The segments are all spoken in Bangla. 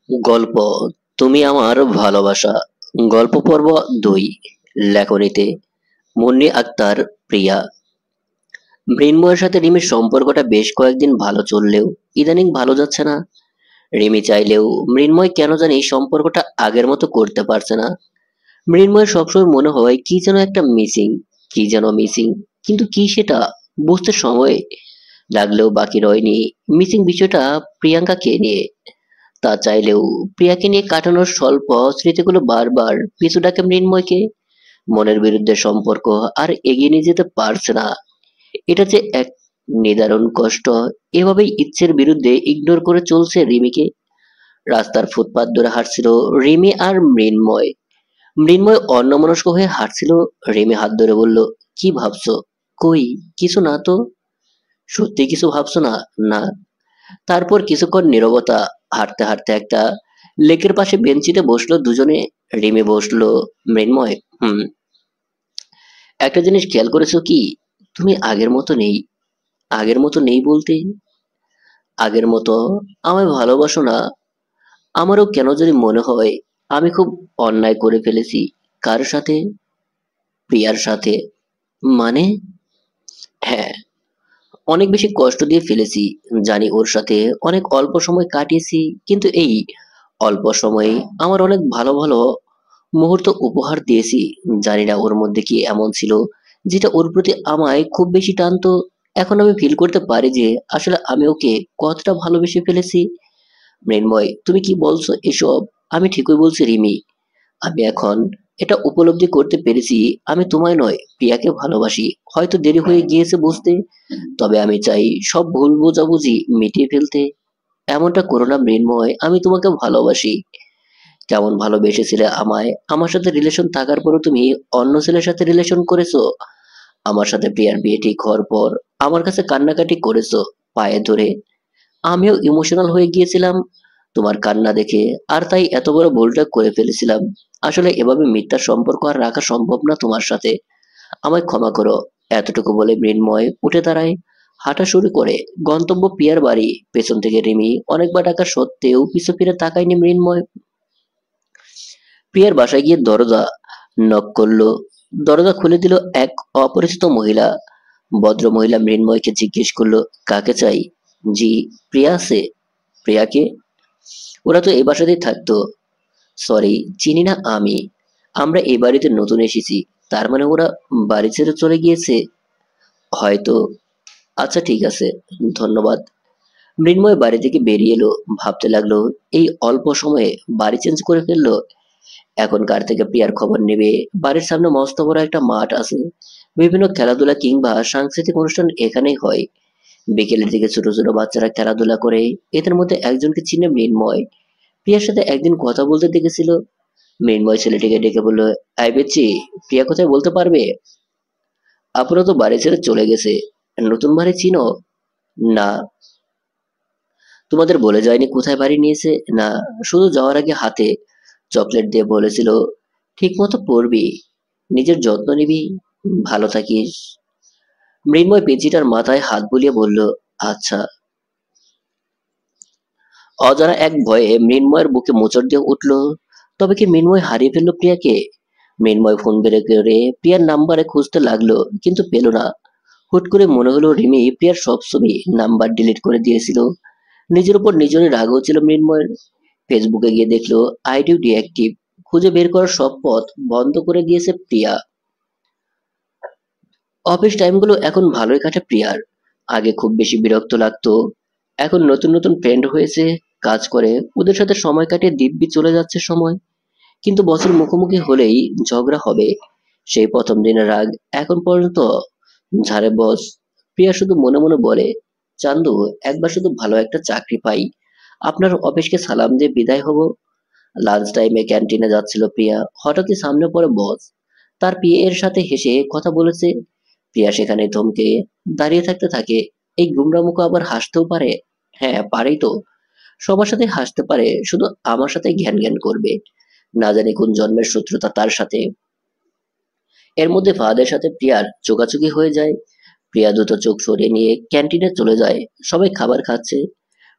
গল্প তুমি আমার ভালোবাসা। গল্প পর্ব ২। লেখনীতে মুন্নি আক্তার, প্রিয়া। মৃন্ময়ের সাথে রিমির সম্পর্কটা বেশ কয়েকদিন ভালো চললেও ইদানিং ভালো যাচ্ছে না। রিমি চাইলেও মৃন্ময় কেন জানি সম্পর্কটা আগের মতো করতে পারছে না। মৃন্ময়ের সবসময় মনে হয় কি যেন একটা মিসিং, কি যেন মিসিং, কিন্তু কি সেটা বুঝতে সময় লাগলেও বাকি রয়নি মিসিং বিষয়টা প্রিয়াঙ্কাকে নিয়ে। তা চাইলেও প্রিয়াকে নিয়ে কাটানোর স্বল্প স্মৃতিগুলো বারবার পিছু ডাকে মৃন্ময়কে। মনের বিরুদ্ধে সম্পর্ক আর এগিয়ে নিয়ে যেতে পারছে না। এটা যে এক নিদারুণ কষ্ট। এভাবেই ইচ্ছের বিরুদ্ধে ইগনোর করে চলছে রিমিকে। রাস্তার ফুটপাত ধরে হাঁটছিল রিমি আর মৃন্ময়। মৃন্ময় অন্যমনস্ক হয়ে হাঁটছিল। রিমি হাত ধরে বলল, কি ভাবছো? কই, কিছু না তো। সত্যি কিছু ভাবছো না? না। তারপর কিছুক্ষণ নীরবতা। হাঁটতে হাঁটতে একটা লেকের পাশে বেঞ্চিতে বসলো দুজনে। রিমি বসলো, মৃন্ময় একটা জিনিস খেয়াল করেছো কি? তুমি আগের মতো নেই। আগের মতো নেই বলতে? আগের মতো আমায় ভালোবাসো না। আমারও কেন জানি মনে হয় আমি খুব অন্যায় করে ফেলেছি। কার সাথে? প্রিয়ার সাথে। মানে? হ্যাঁ, অনেক বেশি কষ্ট দিয়ে ফেলেছি। জানি ওর সাথে অনেক অল্প সময় কাটিয়েছি, কিন্তু এই অল্প সময়ে আমার অনেক ভালো ভালো মুহূর্ত উপহার দিয়েছি। জানি না ওর মধ্যে কি এমন ছিল যেটা ওর প্রতি আমায় খুব বেশি টানতো। এখন আমি ফিল করতে পারি যে আসলে আমি ওকে কতটা ভালোবেসে ফেলেছি। মৃন্ময়, তুমি কি বলছো এসব? আমি ঠিকই বলছি রিমি। আমি এখন এটা উপলব্ধি করতে পেরেছি, আমি তোমায় নয় প্রিয়াকে ভালোবাসি। হয়তো দেরি হয়ে গিয়েছে বুঝতে, তবে আমি চাই সব ভুল বোঝাবুঝি মিটিয়ে ফেলতে। এমনটা করো না মৃন্ময়, আমি তোমাকে ভালোবাসি। কেমন ভালোবেসেছিলে আমায়? আমার সাথে রিলেশন থাকার পরও তুমি অন্য ছেলের সাথে রিলেশন করেছো। আমার সাথে প্রিয়ার বিয়ে ঠিক হওয়ার পর আমার কাছে কান্নাকাটি করেছো পায়ে ধরে। আমিও ইমোশনাল হয়ে গিয়েছিলাম তোমার কান্না দেখে, আর তাই এত বড় ভুলটা করে ফেলেছিলাম। আসলে এভাবে মিথ্যা সম্পর্ক আর রাখা সম্ভব না তোমার সাথে। আমায় ক্ষমা করো। এতটুকু বলে মৃন্ময় উঠে দাঁড়ায়, হাঁটা শুরু করে। গন্তব্য পিয়ার বাড়ি। পেছন থেকে রিমি অনেকবার ডাকা সত্ত্বেও পিছু ফিরে তাকায়নি মৃন্ময়। প্রিয়ার বাসায় গিয়ে দরজা নক করলো। দরজা খুলে দিল এক অপরিচিত মহিলা। ভদ্র মহিলা মৃন্ময়কে জিজ্ঞেস করলো, কাকে চাই? জি, প্রিয়া আছে। প্রিয়াকে? ওরা তো এই বাসাতেই থাকতো। সরি, চিনি না আমি। আমরা এই বাড়িতে নতুন এসেছি। তার মানে ওরা বাড়ি ছেড়ে চলে গিয়েছে? হয়তো। আচ্ছা ঠিক আছে, ধন্যবাদ। মৃন্ময় বাড়ি থেকে বেরিয়ে এলো। ভাবতে লাগলো, এই অল্প সময়ে বাড়ি চেঞ্জ করে ফেললো। এখন কার থেকে প্রিয়ার খবর নেবে? বাড়ির সামনে মস্ত বড় একটা মাঠ আছে। বিভিন্ন খেলাধুলা কিংবা সাংস্কৃতিক অনুষ্ঠান এখানেই হয়। বিকেলের দিকে ছোট ছোট বাচ্চারা খেলাধুলা করে। এদের মধ্যে একজনকে চিনে মৃন্ময়। প্রিয়ার সাথে একদিন কথা বলতে দেখেছিল। মৃন্ময় ছেলেটিকে ডেকে বলল, আই বেচি, প্রিয়া কোথায় বলতে পারবে? আপনারা তো বাড়ি ছেড়ে চলে গেছে। নতুন বাড়ি চিনো? না। তোমাদের বলে যায়নি কোথায় বাড়ি নিয়েছে? না, শুধু যাওয়ার আগে হাতে চকলেট দিয়ে বলেছিল, ঠিক মতো পড়বি, নিজের যত্ন নিবি, ভালো থাকিস। মৃন্ময় পেঁচিটার মাথায় হাত বুলিয়ে বলল, আচ্ছা। অজানা এক ভয়ে মৃন্ময়ের বুকে মোচড় দিয়ে উঠল। তবে কি মৃন্ময় হারিয়ে ফেললো প্রিয়াকে? মৃন্ময় ফোন বের করে প্রিয়ার নাম্বারে খুঁজতে লাগলো, কিন্তু পেল না। হুট করে মনে হলো রিমি প্রিয়ার সব ছবি নাম্বার ডিলিট করে দিয়েছিল। নিজের উপর নিজেরই রাগ হচ্ছিল মৃন্ময়ের। ফেসবুকে গিয়ে দেখলো আইডি ডিঅ্যাক্টিভ। খুঁজে বের করার সব পথ বন্ধ করে দিয়েছে প্রিয়া। অফিস টাইমগুলো এখন ভালোই কাটে প্রিয়ার। আগে খুব বেশি বিরক্ত লাগতো। এখন নতুন নতুন ফ্রেন্ড হয়েছে, কাজ করে, ওদের সাথে সময় কাটিয়ে দিব্যি চলে যাচ্ছে সময়। কিন্তু বছর মুখোমুখি হলেই ঝগড়া হবে। সেই প্রথম দিনের রাগ এখন পর্যন্ত ঝাড়ে বস। প্রিয়া শুধু মনে মনে বলে, চান্দু, একবার শুধু ভালো একটা চাকরি পাই, আপনার অফিসকে সালাম দিয়ে বিদায় হব। লাঞ্চ টাইমে ক্যান্টিনে যাচ্ছিল প্রিয়া, হঠাৎই সামনে পড়ে বস। তার পিএ এর সাথে হেসে কথা বলেছে। প্রিয়া সেখানে থমকে দাঁড়িয়ে থাকতে থাকে। এই গুমরা মুখ আবার হাসতেও পারে? হ্যাঁ, পারেই তো। সবার সাথে হাসতে পারে, শুধু আমার সাথে ঘ্যান ঘ্যান করবে। না জানি কোন জন্মের শত্রুতা তার সাথে। এর মধ্যে ফাহাদের সাথে প্রিয়ার চোখাচোখি হয়ে যায়। প্রিয়া দ্রুত চোখ সরিয়ে নিয়ে ক্যান্টিনে চলে যায়। সবাই খাবার খাচ্ছে।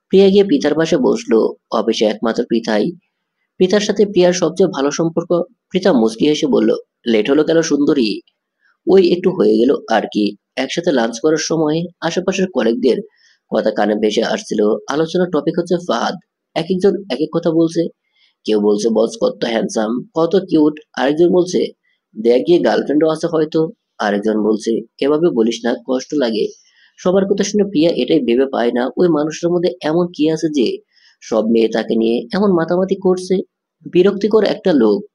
প্রিয়া গিয়ে পিতার পাশে বসলো। অফিসে একমাত্র পিতাই, পিতার সাথে প্রিয়ার সবচেয়ে ভালো সম্পর্ক। পিতা মুচকি হেসে বলল, লেট হলো কেন সুন্দরী? ওই একটু হয়ে গেল আর কি। একসাথে লাঞ্চ করার সময় আশেপাশের কলিগদের কথা কানে ভেসে আসছিল। আলোচনার টপিক হচ্ছে ফাহাদ। এক একজন এক এক কথা বলছে। কেউ বলছে বস কত হ্যান্ডসাম, কত কিউট। আরেকজন বলছে দেখ গিয়ে গার্লফ্রেন্ডও আছে হয়তো। আরেকজন বলছে এভাবে বলিস না, কষ্ট লাগে। সবার কথা শুনে প্রিয়া এটাই ভেবে পায় না ওই মানুষটার মধ্যে এমন কি আছে যে সব মেয়ে তাকে নিয়ে এমন মাতামাতি করছে। বিরক্তিকর একটা লোক।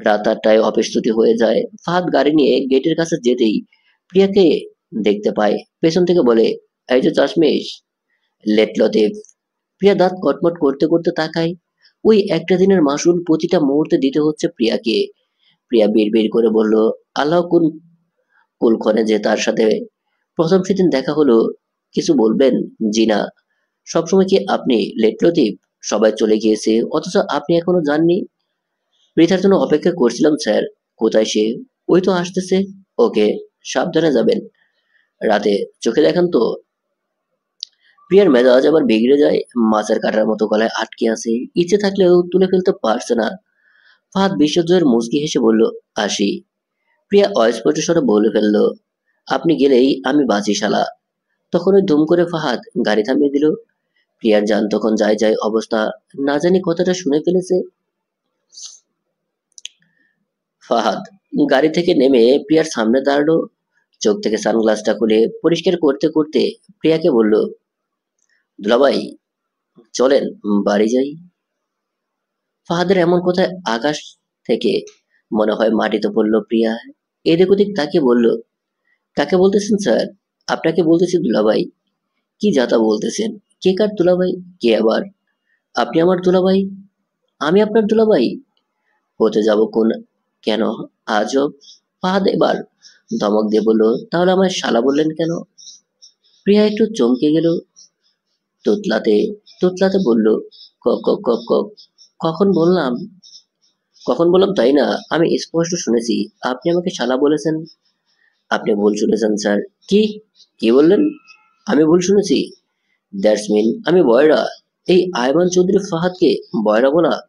রাত 8টায় অফিস ছুটি হয়ে যায়। ফাহাদ গাড়ি নিয়ে গেটের কাছে যেতেই প্রিয়াকে দেখতে পায়। পেছন থেকে বলে, এই যে চাশমিশ, লেট লতিফ। প্রিয়া দাঁত কটমট করতে করতে তাকায়। ওই একটা দিনের মাসুল প্রতিটা মুহূর্তে দিতে হচ্ছে প্রিয়াকে। প্রিয়া বিড়বিড় করে বলল, আল্লাহ কোন কুলক্ষণে যে তার সাথে প্রথম সেদিন দেখা হলো। কিছু বলবেন? জি না। সবসময় কি আপনি লেট লতিফ? সবাই চলে গিয়েছে অথচ আপনি এখনো যাননি। পৃথার জন্য অপেক্ষা করছিলাম স্যার। কোথায় সে? ওই তো আসতেছে। ওকে, সাবধানে যাবেন। রাতে চোখে দেখান তো। প্রিয়ার মেজাজ আবার বিগড়ে যায়। মাছের কাঁটার মতো গলায় আটকে আছে, ইচ্ছে থাকলেও তুলে ফেলতে পারছে না। ফাহাদ বিশ্বজয়ের মুচকি হেসে বলল, আসি। প্রিয়া অস্পষ্ট স্বরে বলে ফেলল, আপনি গেলেই আমি বাঁচি শালা। তখন ওই ধুম করে ফাহাদ গাড়ি থামিয়ে দিল। প্রিয়ার যান তখন যায় যায় অবস্থা। না জানি কথাটা শুনে ফেলেছে। ফাহাদ গাড়ি থেকে নেমে প্রিয়ার সামনে দাঁড়ালো। চোখ থেকে সানগ্লাসটা খুলে পরিষ্কার করতে করতে প্রিয়াকে বলল, দুলাভাই চলেন বাড়ি যাই। ফাহাদের এমন কথায় আকাশ থেকে মনে হয় মাটিতে পড়ল। প্রিয়া এদিক ওদিক তাকিয়ে বলল, কাকে বলতেছেন স্যার? আপনাকে বলতেছি দুলাভাই। কি যাতা বলতেছেন? কে কার দুলাভাই? কে আবার? আপনি আমার দুলাভাই, আমি আপনার দুলাভাই হতে যাব কোন? কেন? আজব। ফাহাদ এবার ধমক দিয়ে বলল, তাহলে আমায় শালা বললেন কেন? প্রিয়া একটু চমকে গেল। তোতলাতে তোতলাতে বলল, ক ক ক ক কখন বললাম? কখন বললাম তাই না, আমি স্পষ্ট শুনেছি আপনি আমাকে শালা বলেছেন। আপনি ভুল শুনেছেন স্যার। কি? কি বললেন? আমি ভুল শুনেছি? দ্যাটস মিন আমি বয়রা? এই আয়মান চৌধুরী ফাহাদকে বয়রা বলা?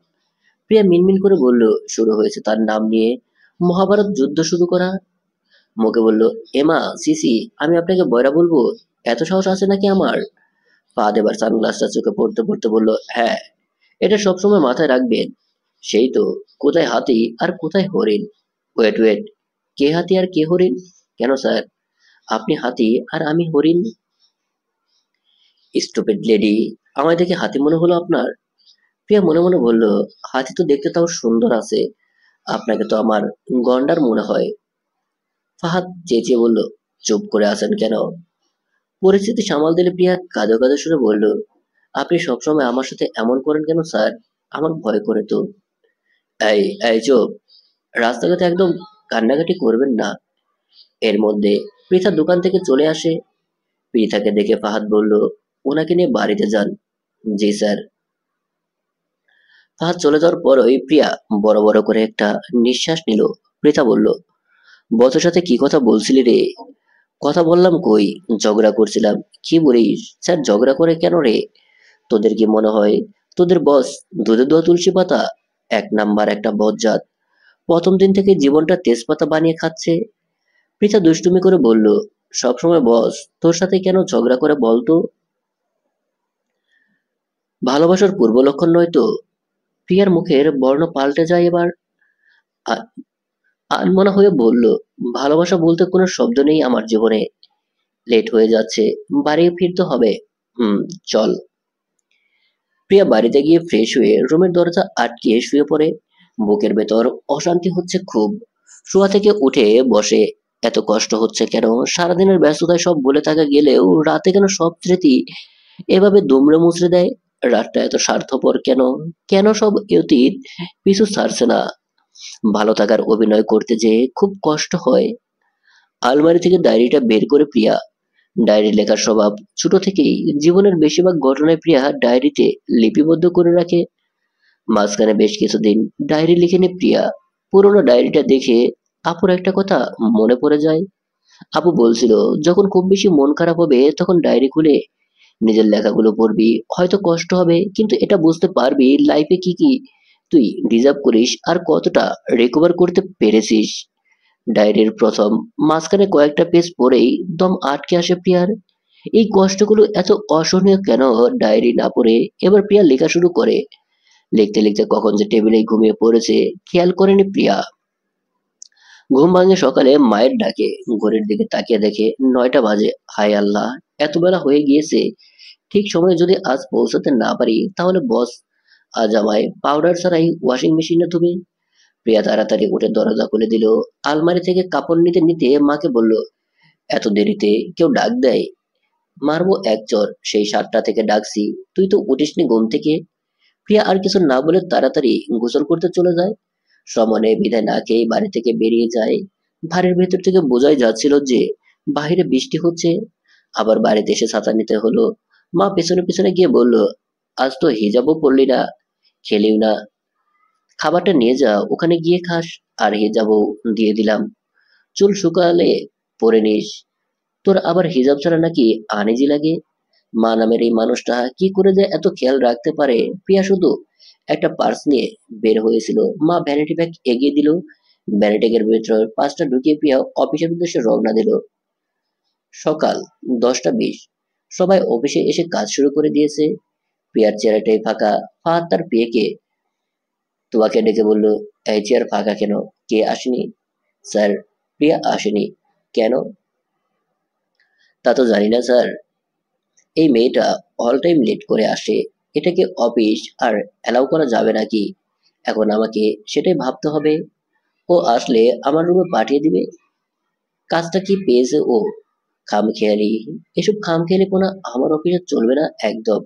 প্রিয়া মিনমিন করে বলল, শুরু হয়েছে তার নাম নিয়ে মহাভারত যুদ্ধ শুরু করা। মুখে বলল, এমা সিসি, আমি আপনাকে বয়রা বলবো? এত সাহস আছে নাকি আমার? ফাহাদ এবার সানগ্লাসটা চোখে পড়তে পড়তে বলল, হ্যাঁ, এটা সবসময় মাথায় রাখবেন। সেই তো, কোথায় হাতি আর কোথায় হরিণ। ওয়েট ওয়েট, কে হাতি আর কে হরিণ? কেন স্যার, আপনি হাতি আর আমি হরিণ। স্টুপিড লেডি, আমায় দেখে হাতি মনে হলো আপনার? প্রিয়া মনে মনে বলল, হাতি তো দেখতে তাও সুন্দর আছে, আপনাকে তো আমার গন্ডার মনে হয়। ফাহাদ চেঁচিয়ে বলল, চুপ করে আছেন কেন? পরিস্থিতি সামাল দিলে প্রিয়া কাঁদো কাঁদো সুরে বলল, আপনি সবসময় আমার সাথে এমন করেন কেন স্যার? আমার ভয় করে তো। এই এই চুপ, রাস্তাঘাটে একদম কান্নাকাটি করবেন না। এর মধ্যে পৃথা দোকান থেকে চলে আসে। পৃথাকে দেখে ফাহাদ বলল, ওনাকে নিয়ে বাড়িতে যান। জি স্যার। ফাহাদ চলে যাওয়ার পরই প্রিয়া বড় বড় করে একটা নিঃশ্বাস নিল। পৃথা বলল, বসের সাথে কি কথা বলছিলি রে? কথা বললাম কই, ঝগড়া করছিলাম। কি বলিস স্যার, ঝগড়া করে কেন রে? তোদের কি মনে হয় তোদের বস দুধে দোয়া তুলসী পাতা? এক নাম্বার একটা বজ্জাত। প্রথম দিন থেকে জীবনটা তেজপাতা বানিয়ে খাচ্ছে। পৃথা দুষ্টুমি করে বলল, সবসময় বস তোর সাথে কেন ঝগড়া করে বলতো? ভালোবাসার পূর্ব লক্ষণ নয় তো? প্রিয়ার মুখের বর্ণ পাল্টে যায় এবার। আ- আনমনা হয়ে বলল, ভালোবাসা বলতে কোনো শব্দ নেই আমার জীবনে। লেট হয়ে যাচ্ছে, বাড়ি ফিরতে হবে। হুম, চল। প্রিয়া বাড়িতে গিয়ে ফ্রেশ হয়ে রুমের দরজা আটকে শুয়ে পড়ে। বুকের ভেতর অশান্তি হচ্ছে খুব। শোয়া থেকে উঠে বসে। এত কষ্ট হচ্ছে কেন? সারাদিনের ব্যস্ততায় সব ভুলে থাকা গেলেও রাতে কেন সব স্মৃতি এভাবে দুমড়ে মুচড়ে দেয়? রাতটা এত স্বার্থপর কেন? কেন সব অতীত পিছু ছাড়ছে না? ভালো থাকার অভিনয় করতে যে খুব কষ্ট হয়। আলমারি থেকে ডায়েরিটা বের করে প্রিয়া ডায়েরি লেখার স্বভাব ছোট থেকেই। জীবনের বেশিরভাগ ঘটনায় প্রিয়া ডায়েরিতে লিপিবদ্ধ করে রাখে। মাঝখানে বেশ কিছুদিন ডায়েরি লিখেনি প্রিয়া। পুরোনো ডায়েরিটা দেখে আপুর একটা কথা মনে পড়ে যায়। আপু বলছিল, যখন খুব বেশি মন খারাপ হবে তখন ডায়েরি খুলে নিজের লেখাগুলো পড়বি, হয়তো কষ্ট হবে কিন্তু এটা বুঝতে পারবি লাইফে কি কি তুই ডিজার্ভ করিস আর কতটা রিকভার করতে পেরেছিস। ডায়েরির প্রথম মাঝখানে কয়েকটা পেজ পড়েই দম আটকে আসে প্রিয়ার। এই কষ্টগুলো এত অসহনীয় কেন? ডায়েরি না পড়ে এবার প্রিয়া লেখা শুরু করে। লিখতে লিখতে কখন যে টেবিলে ঘুমিয়ে পড়েছে খেয়াল করেনি প্রিয়া। ঘুম ভাঙে সকালে মায়ের ডাকে। ঘড়ির দিকে তাকিয়ে দেখে 9টা বাজে। হায় আল্লাহ, এত বেলা হয়ে গিয়েছে। ঠিক সময়ে যদি আজ পৌঁছাতে না পারি তাহলে বস আজ আমায় পাউডার ছাড়াই ওয়াশিং মেশিনে ধুবে। প্রিয়া তাড়াতাড়ি উঠে দরজা খুলে দিল। আলমারি থেকে কাপড় নিতে নিতে মাকে বলল, এত দেরিতে কেউ ডাক দেয়? মারবো এক চর, সেই 7টা থেকে ডাকছি, তুই তো উঠিসনি ঘুম থেকে। প্রিয়া আর কিছু না বলে তাড়াতাড়ি গোসল করতে চলে যায়। সমনে বিদায় না খেয়ে বাড়ি থেকে বেরিয়ে যায়। বাড়ির ভেতর থেকে বোঝাই যাচ্ছিল যে বাইরে বৃষ্টি হচ্ছে। আবার বাড়িতে এসে ছাতা নিতে হলো। মা পেছনে পেছনে গিয়ে বলল, আজ তো হিজাবও পরলি না, খেলিও না, খাবারটা নিয়ে যা, ওখানে গিয়ে খাস। আর হিজাবও দিয়ে দিলাম, চুল শুকালে পরে নিস। তোর আবার হিজাব ছাড়া নাকি আনিজি লাগে? মা নামের এই মানুষটা কি করে যে এত খেয়াল রাখতে পারে। প্রিয়া শুধু একটা পার্স নিয়ে বের হয়েছিল। মা ভ্যানিটি ব্যাগ এগিয়ে দিল। ভ্যানিটি ব্যাগের ভিতর পাঁচটা ঢুকিয়ে প্রিয়া অফিসের উদ্দেশ্যে রওনা দিল। সকাল 10টা 20। সবাই অফিসে এসে কাজ শুরু করে দিয়েছে। প্রিয়ার চেয়ারটাই ফাঁকা। ফাহাদ তার প্রিয়কে তোমাকে ডেকে বলল, এই চেয়ার ফাঁকা কেন? কে আসেনি? স্যার, প্রিয়া আসেনি। কেন? তা তো জানি না স্যার। এই মেয়েটা অল টাইম লেট করে আসে। এটাকে অফিস আর অ্যালাউ করা যাবে নাকি? এখন আমাকে সেটাই ভাবতে হবে। ও আসলে আমার রুমে পাঠিয়ে দিবে। কাজটা কি পেয়েছে ও? খামখেয়ালি। এসব খামখেয়ালিপনা আমার অফিসে চলবে না একদম।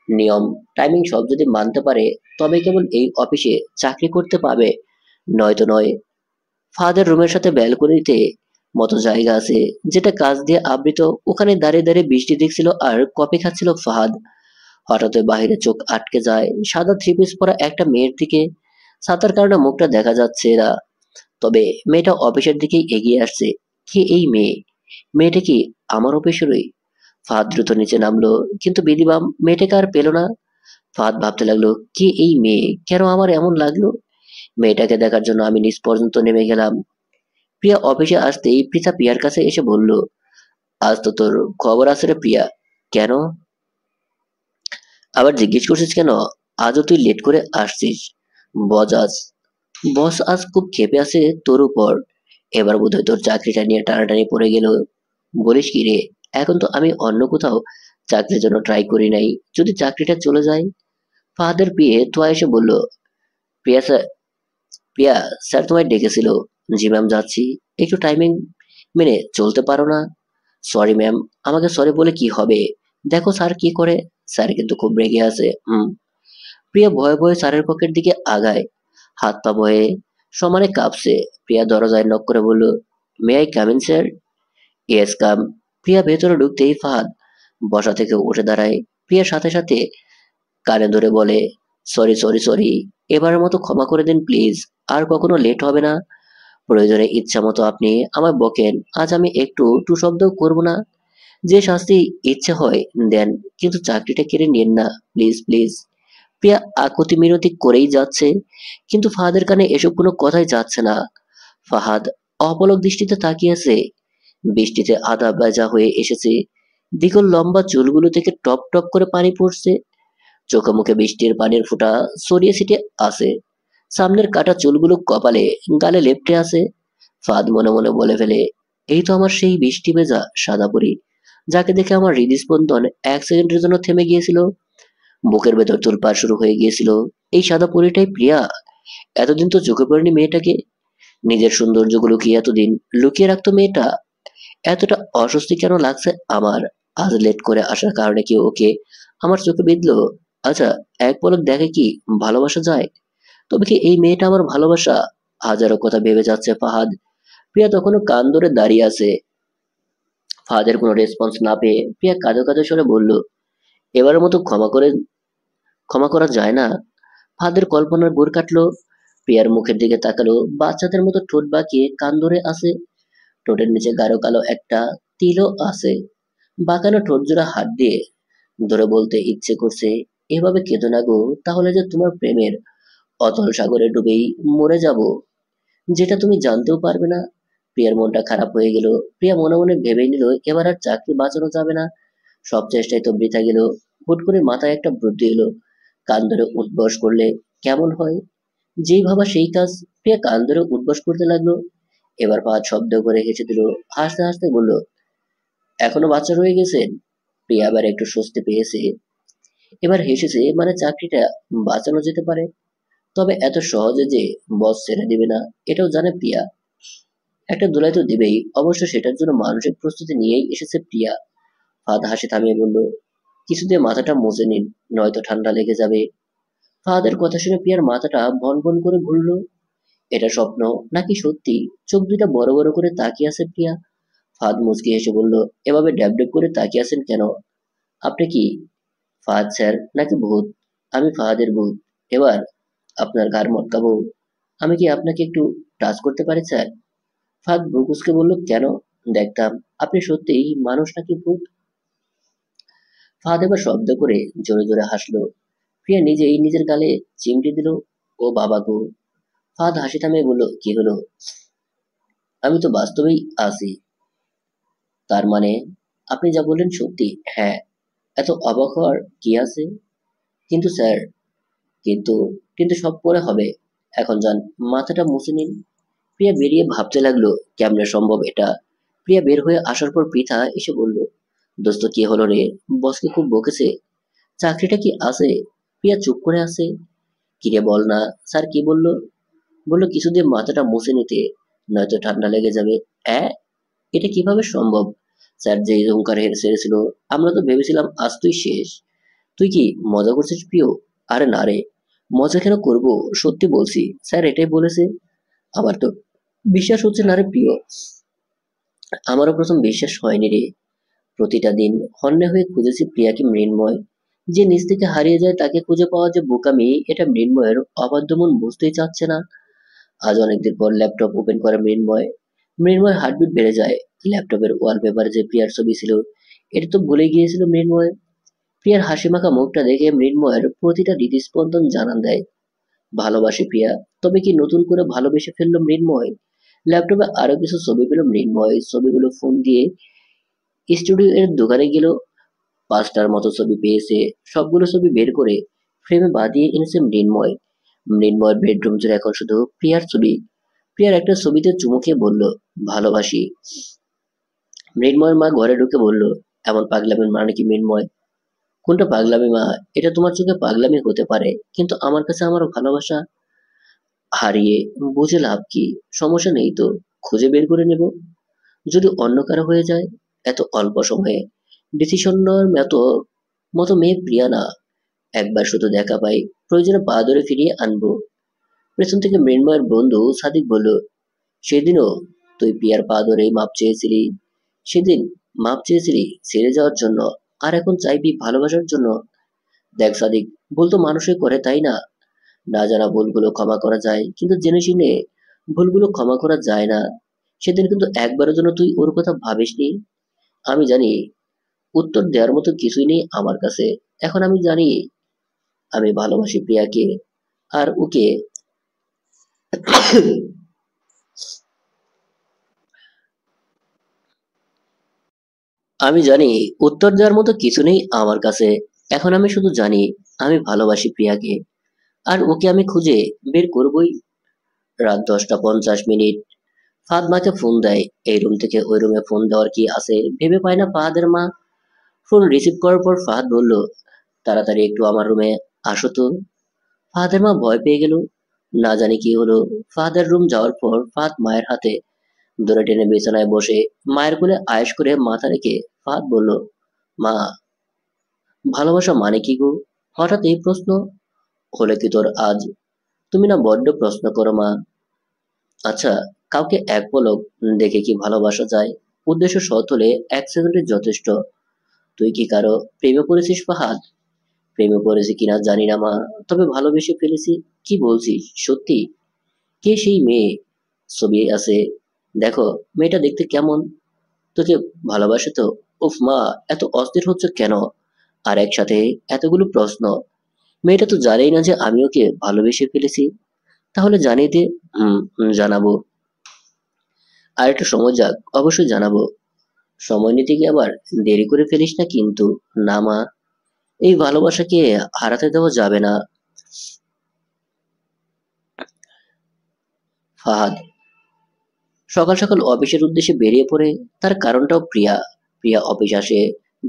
নিয়ম, টাইমিং সব যদি মানতে পারে তবে কেবল এই অফিসে চাকরি করতে পাবে, নয়তো নয়। ফাহাদের রুমের সাথে ব্যালকনিতে মতো জায়গা আছে যেটা কাঁচ দিয়ে আবৃত। ওখানে দাঁড়িয়ে দাঁড়িয়ে বৃষ্টি দেখছিল আর কফি খাচ্ছিল ফাহাদ। হঠাৎ ওই বাহিরে চোখ আটকে যায় সাদা থ্রি পিস পরা একটা মেয়ের দিকে। ছাতার কারণে মুখটা দেখা যাচ্ছে না, তবে মেয়েটা অফিসের দিকেই এগিয়ে আসছে। কে এই মেয়ে? মেয়েটা কি আমার অফিসেরই? ফাহাদ দ্রুত নিচে নামলো, কিন্তু বিধিবাম মেয়েটাকে আর পেল না। ফাহাদ ভাবতে লাগলো, কে এই মেয়ে, কেন আমার এমন লাগলো? মেয়েটাকে দেখার জন্য আমি নিচ পর্যন্ত নেমে গেলাম। প্রিয়া অফিসে আসতেই পৃথা প্রিয়ার কাছে এসে বলল, আজ তো তোর খবর আছে রে প্রিয়া। কেন? আবার জিজ্ঞেস করছিস কেন? আজও তুই লেট করে আসছিস। বস আজ বস আজ খুব ক্ষেপে আছে তোর উপর। এবার বোধহয় তোর চাকরিটা নিয়ে টানাটানি পড়ে গেল। বলিস কি রে? এখন তো আমি অন্য কোথাও চাকরির জন্য ট্রাই করি নাই। যদি চাকরিটা চলে যায়? ফাহাদের বিয়ে তোয়া এসে বলল, প্রিয়া স্যার, প্রিয়া স্যার তোমায় ডেকেছিল। জি ম্যাম, যাচ্ছি। একটু টাইমিং মেনে চলতে পারো না? Sorry ma'am. আমাকে সরি বলে কি হবে? দেখো স্যার কি করে। স্যার কিন্তু খুব রেগে আছে। প্রিয়া ভয়ে ভয়ে স্যারের পকেট দিকে আগায়। হাত পা ভয়ে সমানে কাঁপছে। প্রিয়া দরজায় নক করে বলল, may I come in sir? Yes come. Priya ভেতরে ঢুকতেই ফাহাদ বসা থেকে উঠে দাঁড়ায়। প্রিয়ার সাথে সাথে কানে ধরে বলে, সরি সরি সরি, এবারের মতো ক্ষমা করে দিন প্লিজ। আর কখনো লেট হবে না। প্রয়োজনে ইচ্ছা মতো আপনি আমায় বকেন। আজ আমি একটু টু শব্দ করবো না। যে শাস্তি ইচ্ছে হয় দেন, কিন্তু চাকরিটা কেড়ে নিন না, প্লিজ প্লিজ। প্রিয়া আকুতি মিনতি করেই যাচ্ছে, কিন্তু ফাহাদের কানে এসব কোনো কথাই যাচ্ছে না। ফাহাদ অপলক দৃষ্টিতে তাকিয়েছে। বৃষ্টিতে আধা ভেজা হয়ে এসেছে। দ্বিগুণ লম্বা চুলগুলো থেকে টপ টপ করে পানি পড়ছে। চোখে মুখে বৃষ্টির পানির ফোঁটা ছড়িয়ে ছিটিয়ে আছে। সামনের কাটা চুলগুলো কপালে গালে লেপ্টে আছে। ফাহাদ মনে মনে বলে ফেলে, এই তো আমার সেই বৃষ্টি ভেজা সাদা পরী, যাকে দেখে আমার হৃদস্পন্দন 1 সেকেন্ডের জন্য থেমে গিয়েছিল। বুকের ভেতর তোলপাড় শুরু হয়ে গিয়েছিল। এই সাদা পরীটাই প্রিয়া। এতদিন তো চোখে পড়েনি মেয়েটাকে। নিজের সৌন্দর্যগুলো কি এতদিন লুকিয়ে রাখতো মেয়েটা? এতটা অস্বস্তি কেন লাগছে আমার? আজ লেট করে আসার কারণে কি ওকে আমার চোখে বিঁধলো? আচ্ছা, এক পলক দেখে কি ভালোবাসা যায়? তবে কি এই মেয়েটা আমার ভালোবাসা? হাজারো কথা ভেবে যাচ্ছে ফাহাদ। প্রিয়া তখনও কান ধরে দাঁড়িয়ে আছে। ফাহাদের কোনো রেসপন্স না পেয়ে প্রিয়া কাঁদো কাঁদো স্বরে বলল, এবারের মতো ক্ষমা করা যায় না? ফাহাদের কল্পনার ঘুর কাটলো। প্রিয়ার মুখের দিকে তাকালো। বাচ্চাদের মতো ঠোঁট বাঁকিয়ে কান ধরে আছে। ঠোঁটের নিচে গাঢ় কালো একটা তিলও আছে। বাঁকানো ঠোঁট জোড়া হাত দিয়ে ধরে বলতে ইচ্ছে করছে, এভাবে কেঁদো না গো, তাহলে যে তোমার প্রেমের অতল সাগরে ডুবেই মরে যাব, যেটা তুমি জানতেও পারবে না। প্রিয়ার মনটা খারাপ হয়ে গেল। প্রিয়া মনে মনে ভেবে নিল, এবার আর চাকরি বাঁচানো যাবে না, সব চেষ্টাই তো বৃথা গেল। হুট করে মাথায় একটা বুদ্ধি এলো, কান ধরে উঠবস করলে কেমন হয়। যেই ভাবা সেই কাজ। প্রিয়া কান ধরে উঠবস করতে লাগলো। এবার পা শব্দ করে হেসে দিল, হাসতে হাসতে বলল, এখনো বাচ্চা রয়ে গেছেন। প্রিয়া আবার একটু স্বস্তি পেয়েছে, এবার হেসেছে, মানে চাকরিটা বাঁচানো যেতে পারে, তবে এত সহজে যে বস ছেড়ে দিবে না এটাও জানে প্রিয়া। একটা দোলাই তো দিবেই, অবশ্য সেটার জন্য মানসিক প্রস্তুতি নিয়েই এসেছে প্রিয়া। ফাহাদ হাসি থামিয়ে বলল, কিছু দিয়ে মাথাটা মুছে নিন, নয়তো ঠান্ডা লেগে যাবে। ফাহাদের কথা শুনে প্রিয়ার মাথাটা ভন ভন করে ঘুরলো। এটা স্বপ্ন নাকি সত্যি? চোখ দুইটা বড় বড় করে তাকিয়ে আছে প্রিয়া। ফাহাদ মুচকি হেসে বলল, এভাবে ড্যাব ড্যাব করে তাকিয়ে আছেন কেন? আপনি কি ফাহাদ স্যার নাকি ভূত? আমি ফাহাদের ভূত। এবার আপনার ঘাড় মটকাবো। আমি কি আপনাকে একটু টাচ করতে পারি স্যার? ফাহাদ ভ্রু কুঁচকে বলল, কেন? দেখতাম আপনি সত্যিই মানুষ নাকি ভূত। ফাহাদ এবার শব্দ করে জোরে জোরে হাসলো। প্রিয়া নিজেই নিজের গালে চিমটি দিল। ও বাবা গো! ফাহাদ হাসি থামিয়ে বলল, কি হলো? আমি তো বাস্তবেই আছি। তার মানে আপনি যা বললেন সত্যি? হ্যাঁ। এত অবাক হওয়ার কি আছে? কিন্তু স্যার, কিন্তু কিন্তু সব পরে হবে। এখন যান, মাথাটা মুছে নিন। প্রিয়া বেরিয়ে ভাবতে লাগলো, কেমনে সম্ভব এটা। প্রিয়া বের হয়ে আসার পর পৃথা এসে বলল, দোস্ত কি হলো রে? বসকে খুব বকেছে? চাকরিটা কি আছে? প্রিয়া চুপ করে আছে। কিরে বল না, স্যার কি বললো? বললো কিছু দিয়ে মাথাটা মুছে নিতে, নয়তো ঠান্ডা লেগে যাবে। অ্যাঁ, এটা কিভাবে সম্ভব? স্যার যে হুঙ্কার ছেড়েছিল, আমরা তো ভেবেছিলাম আজ তুই শেষ। তুই কি মজা করছিস প্রিয়? আরে না রে, মজা কেন করব, সত্যি বলছি, স্যার এটাই বলেছে। আমার তো বিশ্বাস হচ্ছে না রে প্রিয়। আমারও প্রথম বিশ্বাস হয়নি রে। প্রতিটা দিন হন্যে হয়ে খুঁজেছি প্রিয়াকে মৃন্ময়। যে নিজ থেকে হারিয়ে যায় তাকে খুঁজে পাওয়া যে বোকামি, এটা মৃন্ময়ের অবাধ্য মন বুঝতেই চাচ্ছে না। আজ অনেকদিন পর ল্যাপটপ ওপেন করে মৃন্ময়। মৃন্ময়ের হার্টবিট বেড়ে যায়। ল্যাপটপের ওয়ালপেপারে যে প্রিয়ার ছবি ছিল, এটা তো ভুলে গিয়েছিল মৃন্ময়। প্রিয়ার হাসিমাখা মুখটা দেখে মৃন্ময়ের প্রতিটা হৃদস্পন্দন জানান দেয়, ভালোবাসি প্রিয়া। তবে কি নতুন করে ভালোবেসে ফেললো মৃন্ময়? ল্যাপটপে আরো কিছু ছবি পেল মৃন্ময়। ছবিগুলো ফোন দিয়ে স্টুডিও এর দোকানে গেল। 5টার মতো ছবি পেয়েছে। সবগুলো ছবি বের করে ফ্রেমে বাঁধিয়ে এনেছে মৃন্ময়। মৃন্ময়ের বেডরুম জুড়ে এখন শুধু প্রিয়ার ছবি। প্রিয়ার একটা ছবিতে চুমু খেয়ে বলল, ভালোবাসি। মৃন্ময়ের মা ঘরে ঢুকে বলল, এমন পাগলামির মানে কি মৃন্ময়? কোনটা পাগলামি মা? এটা তোমার চোখে পাগলামি হতে পারে, কিন্তু আমার কাছে আমার ভালোবাসা। হারিয়ে বুঝে লাভ কি? সমস্যা নেই তো, খুঁজে বের করে নেব। যদি অন্য কারো হয়ে যায়? এত অল্প সময়ে ডিসিশন নেওয়ার মতো মেয়ে প্রিয়া না। একবার শুধু দেখা পাই, প্রয়োজনে পা ধরে ফিরিয়ে আনবো। পেছন থেকে মৃন্ময়ের বন্ধু সাদিক বলল, সেদিনও তুই প্রিয়ার পা ধরেই মাপ চেয়েছিলি। সেদিন মাপ চেয়েছিলি ছেড়ে যাওয়ার জন্য, আর এখন চাইবি ভালোবাসার জন্য। দেখ সাদিক, ভুল তো মানুষই করে, তাই না? না জানা ভুলগুলো ক্ষমা করা যায়, কিন্তু জেনে শুনে ভুলগুলো ক্ষমা করা যায় না। সেদিন কিন্তু একবারের জন্য তুই ওর কথা ভাবিসনি। আমি জানি উত্তর দেওয়ার মতো কিছুই নেই আমার কাছে। এখন আমি জানি আমি ভালোবাসি প্রিয়াকে, আর ওকে। আমি জানি উত্তর দেওয়ার মতো কিছু নেই আমার কাছে। এখন আমি শুধু জানি আমি ভালোবাসি প্রিয়াকে, আর ওকে আমি খুঁজে বের করবই। রাত 10টা 50 মিনিট। ফাহাদ মাকে ফোন দেয়। এই রুম থেকে ওই রুমে ফোন দেওয়ার কি আছে ভেবে পায় না ফাহাদের মা। ফোন রিসিভ করার পর ফাহাদ বলল, তাড়াতাড়ি একটু আমার রুমে আসো তো। ফাহাদের মা ভয় পেয়ে গেল। না জানি কি হলো। ফাহাদের রুম যাওয়ার পর ফাহাদ মায়ের হাতে ধরে টেনে বিছানায় বসে মায়ের কোলে আয়েশ করে মাথা রেখে ফাহাদ বলল, মা, ভালোবাসা মানে কি গো? হঠাৎ এই প্রশ্ন হলে কি তোর আজ? তুমি না বড্ড প্রশ্ন করো মা। আচ্ছা, কাউকে এক পলক দেখে কি ভালোবাসা যায়? উদ্দেশ্য সৎ হলে 1 সেকেন্ডে যথেষ্ট। তুই কি কারো প্রেমে পড়েছিস ফাহাদ? প্রেমে পড়েছি কিনা জানি না মা, তবে ভালোবেসে ফেলেছি। কি বলছিস সত্যি? কে সেই মেয়ে? ছবি আছে, দেখো মেয়েটা দেখতে কেমন। তোকে ভালোবাসে তো? উফ মা, এত অস্থির হচ্ছে কেন? আর একসাথে এতগুলো প্রশ্ন। মেয়েটা তো জানেই না যে আমি ওকে ভালোবেসে ফেলেছি। তাহলে জানিয়ে দে। জানাবো। আর একটু সময় যাক, অবশ্যই জানাবো। সময় নিতে গিয়ে আবার দেরি করে ফেলিস না কিন্তু। না মা, এই ভালোবাসাকে হারাতে দেওয়া যাবে না। ফাহাদ সকাল সকাল অফিসের উদ্দেশ্যে বেরিয়ে পড়ে। তার কারণটাও প্রিয়া। প্রিয়া অফিস আসে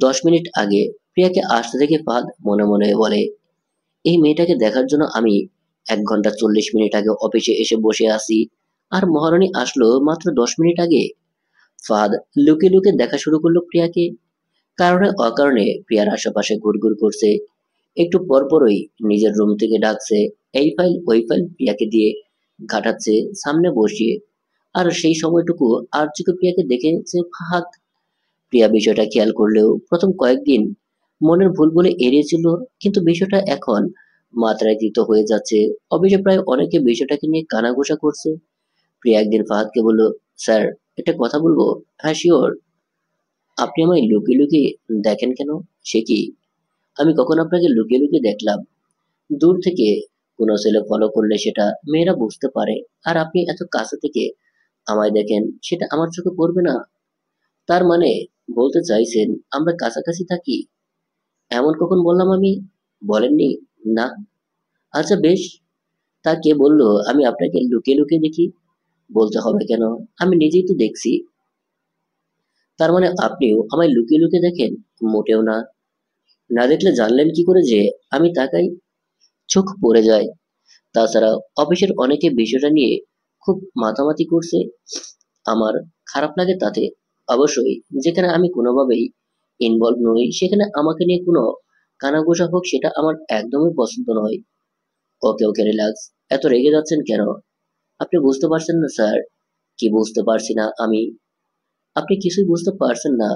10 মিনিট আগে। প্রিয়াকে আসতে দেখে ফাহাদ মনে মনে বলে, এই মেয়েটাকে দেখার জন্য আমি 1 ঘন্টা 40 মিনিট আগে অফিসে এসে বসে আছি, আর মহারানী আসলো মাত্র 10 মিনিট আগে। ফাহাদ লুকিয়ে লুকিয়ে দেখা শুরু করলো প্রিয়াকে। কারণে অকারণে প্রিয়ার আশেপাশে ঘুরঘুর করছে। একটু পরপরই নিজের রুম থেকে ডাকছে, এই ফাইল ওই ফাইল প্রিয়াকে দিয়ে ঘাটাচ্ছে সামনে বসিয়ে। আর সেই সময়টুকু আর চোখে প্রিয়াকে দেখেছে ফাহাদ। প্রিয়া বিষয়টা খেয়াল করলেও প্রথম কয়েকদিন মনের ভুল বলে এড়িয়েছিল, কিন্তু বিষয়টা এখন মাত্রাতীত হয়ে যাচ্ছে। অফিসে প্রায় অনেকে বিষয়টাকে নিয়ে কানাঘুষা করছে। প্রিয়া একদিন ফাহাদকে বলল, স্যার, একটা কথা বলবো? হ্যাঁ, শিওর। আপনি আমায় লুকিয়ে লুকিয়ে দেখেন কেন? সে কি? আমি কখন আপনাকে লুকিয়ে লুকিয়ে দেখলাম? দূর থেকে কোনো ছেলে ফলো করলে সেটা মেয়েরা বুঝতে পারে, আর আপনি এত কাছে থেকে আমায় দেখেন, সেটা আমার চোখে পড়বে না? তার মানে বলতে চাইছেন আমরা কাছাকাছি থাকি? এমন কখন বললাম আমি? বলেননি? না? আচ্ছা বেশ। তা কে বললো আমি আপনাকে লুকিয়ে লুকিয়ে দেখি? বলতে হবে কেন? আমি নিজেই তো দেখছি। তার মানে আপনিও আমায় লুকিয়ে লুকিয়ে দেখেন? মোটেও না। না দেখলে জানলেন কি করে যে আমি তাকাই? চোখ পড়ে যায়। তাছাড়া অফিসের অনেকে বিষয়টা নিয়ে খুব মাতামাতি করছে। আমার খারাপ লাগে তাতে। অবশ্যই, যেখানে আমি কোনোভাবেই ইনভলভ নই সেখানে আমাকে নিয়ে কোনো কানাঘুষা হোক, সেটা আমার একদমই পছন্দ নয়। ওকে ওকে, রিল্যাক্স। এত রেগে যাচ্ছেন কেন? আপনি বুঝতে পারছেন না স্যার? কি বুঝতে পারছি না আমি? আপনি কিছুই বুঝতে পারছেন না?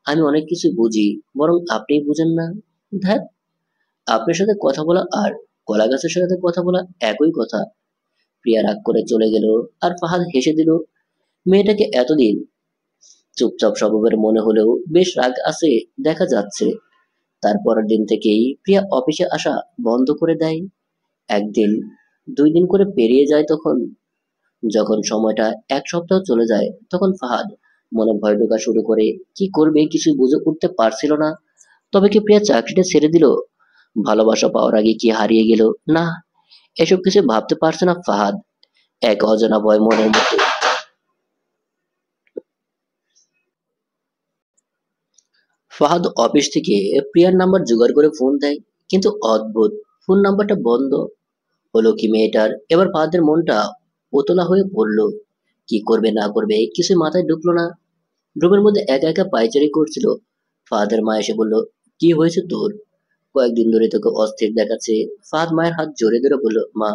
আমি অনেক কিছু বুঝি, বরং আপনিই বুঝেন না। ধ্যাত, আপনার সাথে কথা বলা আর কলা গাছের সাথে কথা বলা একই কথা। প্রিয়া রাগ করে চলে গেল। আর ফাহাদ হেসে দিল। মেয়েটাকে এতদিন চুপচাপ স্বভাবের মনে হলেও বেশ রাগ আছে দেখা যাচ্ছে। তারপরের দিন থেকেই প্রিয়া অফিসে আসা বন্ধ করে দেয়। একদিন, 2 দিন করে পেরিয়ে যায়। যখন সময়টা 1 সপ্তাহ চলে যায়, তখন ফাহাদ মনে ভয় ঢোকা শুরু করে। কি করবে কিছু বুঝে উঠতে পারছিল না। তবে কি প্রিয়া চাকরিটা ছেড়ে দিল? ভালোবাসা পাওয়ার আগে কি হারিয়ে গেল? না, এসব কিছু ভাবতে পারছে না ফাহাদ। এক অজানা ভয় মনের মধ্যে। ফাহাদ অফিস থেকে প্রিয়ার নাম্বার জোগাড় করে ফোন দেয়, কিন্তু অদ্ভুত, ফোন নাম্বারটা বন্ধ। হলো কি মেয়েটার? এবার ফাহাদের মনটা উতলা হয়ে পড়লো। কি করবে না করবে কিছু মাথায় ঢুকলো না। রুমের মধ্যে একা একা পায়চারি করছিল। ফাহাদের মা এসে বলল, কি হয়েছে তোর? কয়েকদিন ধরে তোকে অস্থির দেখাচ্ছে। ফাহাদ মায়ের হাত জোরে ধরে বলল, মা,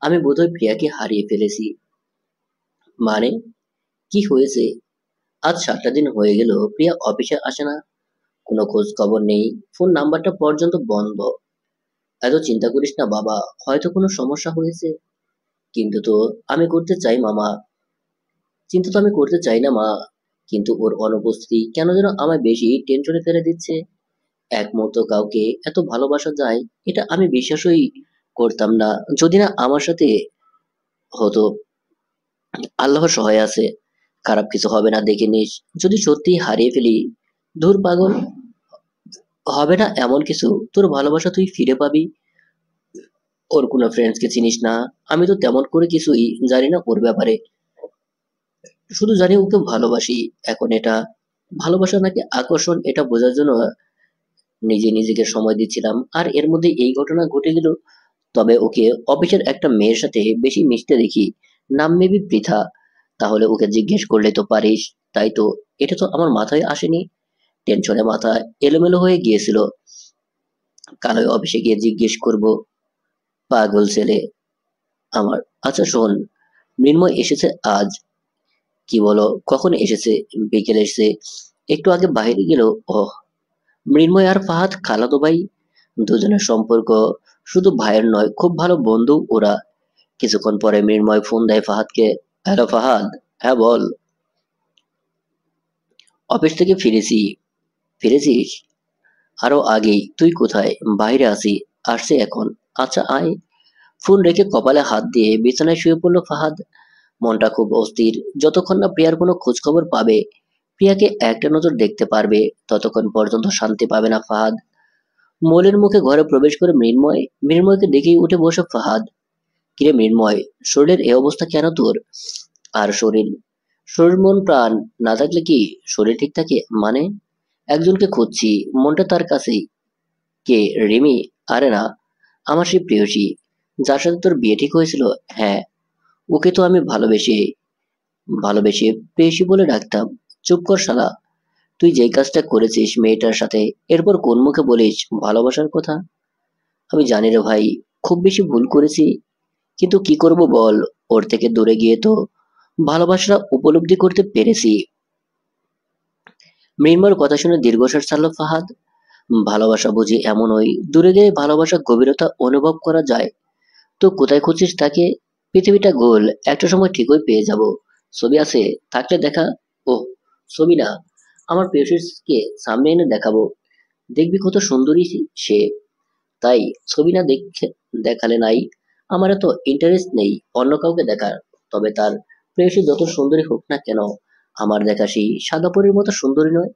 আমি বোধহয় প্রিয়াকে হারিয়ে ফেলেছি। মানে? কি হয়েছে? আজ 7টা দিন হয়ে গেল প্রিয়া অফিসে আসে না। কোনো খোঁজ খবর নেই। ফোন নাম্বারটা পর্যন্ত বন্ধ। এত চিন্তা করিস না বাবা, হয়তো কোনো সমস্যা হয়েছে। কিন্তু তো আমি করতে চাই মামা। চিন্তা তো আমি করতে চাই না মা, কিন্তু ওর অনুপস্থিতি কেন যেন আমায় বেশি টেনশনে ফেলে দিচ্ছে। এক মুহূর্ত কাউকে এত ভালোবাসা যায়, এটা আমি বিশ্বাসই করতাম না যদি না আমার সাথে হতো। আল্লাহর সহায় আছে, খারাপ কিছু হবে না দেখে নিস। যদি সত্যি হারিয়ে ফেলি, ধুর পাগল, হবে না এমন কিছু। তোর ভালোবাসা তুই ফিরে পাবি। ওর কোনো ফ্রেন্ডসকে চিনিস না। আমি তো তেমন করে কিছুই জানি না ওর ব্যাপারে। শুধু জানি ওকে ভালোবাসি। এখন এটা ভালোবাসা নাকি আকর্ষণ এটা বোঝার জন্য নিজে নিজেকে সময় দিচ্ছিলাম, আর এর মধ্যে এই ঘটনা ঘটে গেল। তবে ওকে অফিসের একটা মেয়ের সাথে বেশি মিশতে দেখি, নাম মেবি পৃথা। তাহলে ওকে জিজ্ঞেস করলে তো পারিস। তাই তো, এটা তো আমার মাথায় আসেনি। টেনশনে মাথা এলোমেলো হয়ে গিয়েছিল। কাল ওই অফিসে গিয়ে জিজ্ঞেস করব। পাগল ছেলে আমার। আচ্ছা শোন, মৃন্ময় এসেছে আজ? কি বলো, কখন এসেছে? বিকেলে এসেছে, একটু আগে বাইরে গেল। ওহ, মৃন্ময় আর ফাহাদ খালাতো ভাই। দুজনের সম্পর্ক শুধু ভাইয়ের নয়, খুব ভালো বন্ধু ওরা। কিছুক্ষণ পরে মৃন্ময় ফোন দেয় ফাহাদকে। হ্যালো ফাহাদ। হ্যাঁ বল। অফিস থেকে ফিরেছি। ফিরেছিস? আরো আগেই। তুই কোথায়? বাইরে আছি। আসছে এখন। আচ্ছা আয়। ফোন রেখে কপালে হাত দিয়ে বিছানায় শুয়ে পড়লো ফাহাদ। মনটা খুব অস্থির। যতক্ষণ না প্রিয়ার কোনো খোঁজ খবর পাবে, প্রিয়াকে একটা নজর দেখতে পারবে, ততক্ষণ পর্যন্ত শান্তি পাবে না ফাহাদ। মলির মুখে ঘরে প্রবেশ করে মৃন্ময়কে দেখেই উঠে বসে ফাহাদ। কিরে মৃন্ময়, শরীরের এ অবস্থা কেন তোর? আর শরীর? শরীর মন প্রাণ না থাকলে কি শরীর ঠিক থাকে? মানে, একজনকে খুঁজছি, মনটা তার কাছেই। কে? রিমি? আরে না, আমার সেই প্রেয়সী, যার সাথে তোর বিয়ে ঠিক হয়েছিল। হ্যাঁ, ওকে তো আমি ভালোবেসে ভালোবেসে প্রেয়সী বলে ডাকতাম। চুপ কর শালা। তুই যেই কাজটা করেছিস মেয়েটার সাথে, এরপর কোন মুখে বলিস ভালোবাসার কথা? আমি জানি রে ভাই, খুব বেশি ভুল করেছি, কিন্তু কি করব বল। ওর থেকে দূরে গিয়ে তো ভালোবাসা উপলব্ধি করতে পেরেছি। মৃন্ময়ের কথা শুনে দীর্ঘশ্বাস ছাড়ল ফাহাদ। ভালোবাসা বুঝি এমনই, দূরে গিয়ে ভালোবাসার গভীরতা অনুভব করা যায়। তো কোথায় খুঁজছিস তাকে? পৃথিবীটা গোল, একটা সময় ঠিকই পেয়ে যাব। ছবি আছে, থাকলে দেখা। ওহ, ছবি না, আমার প্রেয়সীকে সামনে এনে দেখাবো। দেখবি কত সুন্দরী সে। তাই? ছবি না দেখে দেখালে নাই। আমার এত ইন্টারেস্ট নেই অন্য কাউকে দেখার। তবে তার প্রেয়সী যত সুন্দরী হোক না কেন, আমার দেখা সেই সাদা পরীর মতো সুন্দরী নয়।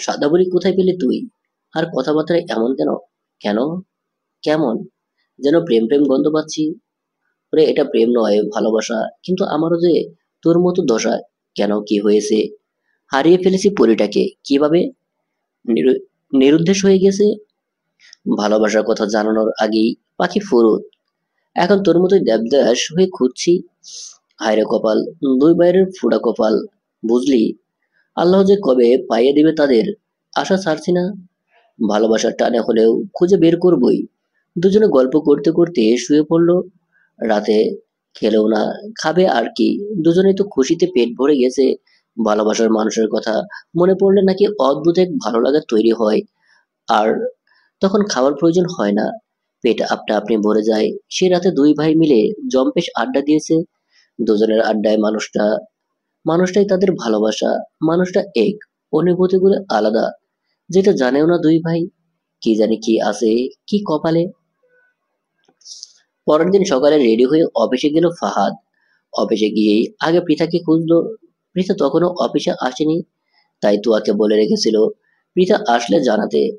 সাদা পরী কোথায় পেলি তুই? আর কথাবার্তা এমন কেন? কেন? কেমন যেন প্রেম প্রেম গন্ধ পাচ্ছি। ওরে, এটা প্রেম নয়, ভালোবাসা। কিন্তু আমারও যে তোর মতো দশা। কেন, কি হয়েছে? হারিয়ে ফেলেছি পরীটাকে। কিভাবে? নিরু- নিরুদ্দেশ হয়ে গেছে। ভালোবাসার কথা জানানোর আগেই পাখি ফুরুত। এখন তোর মতোই দেবদাস হয়ে খুঁজছি। হায়রে কপাল, দুই বাইরের ফোড়া কপাল। বুঝলি, আল্লাহ যে কবে পাইয়ে দিবে তাদের, আশা ছাড়ছি না। ভালোবাসার টানে হলেও খুঁজে বের করবই। দুজনে গল্প করতে করতে শুয়ে পড়লো। রাতে খেলেও না, খাবে আর কি। দুজনেই তো খুশিতে পেট ভরে গেছে। ভালোবাসার মানুষের কথা মনে পড়লে নাকি অদ্ভুত এক ভালো লাগা তৈরি হয়। আর তখন খাওয়ার প্রয়োজন হয় না, পেট আপনা আপনি ভরে যায়। সে রাতে দুই ভাই মিলে জম্পেশ আড্ডা দিয়েছে। দুজনের আড্ডায় মানুষটাই তাদের ভালোবাসা। মানুষটা এক, অনুভূতিগুলো আলাদা, যেটা জানেও না দুই ভাই। কি জানি কি আছে, কি কপালে। পরের দিন সকালে রেডি হয়ে অফিসে গেল ফাহাদ। অফিসে গিয়েই আগে পৃথাকে খুঁজলো। পৃথা তখনও অফিসে আসেনি, তাই তুয়াকে বলে রেখেছিল পৃথা আসলে জানাতে।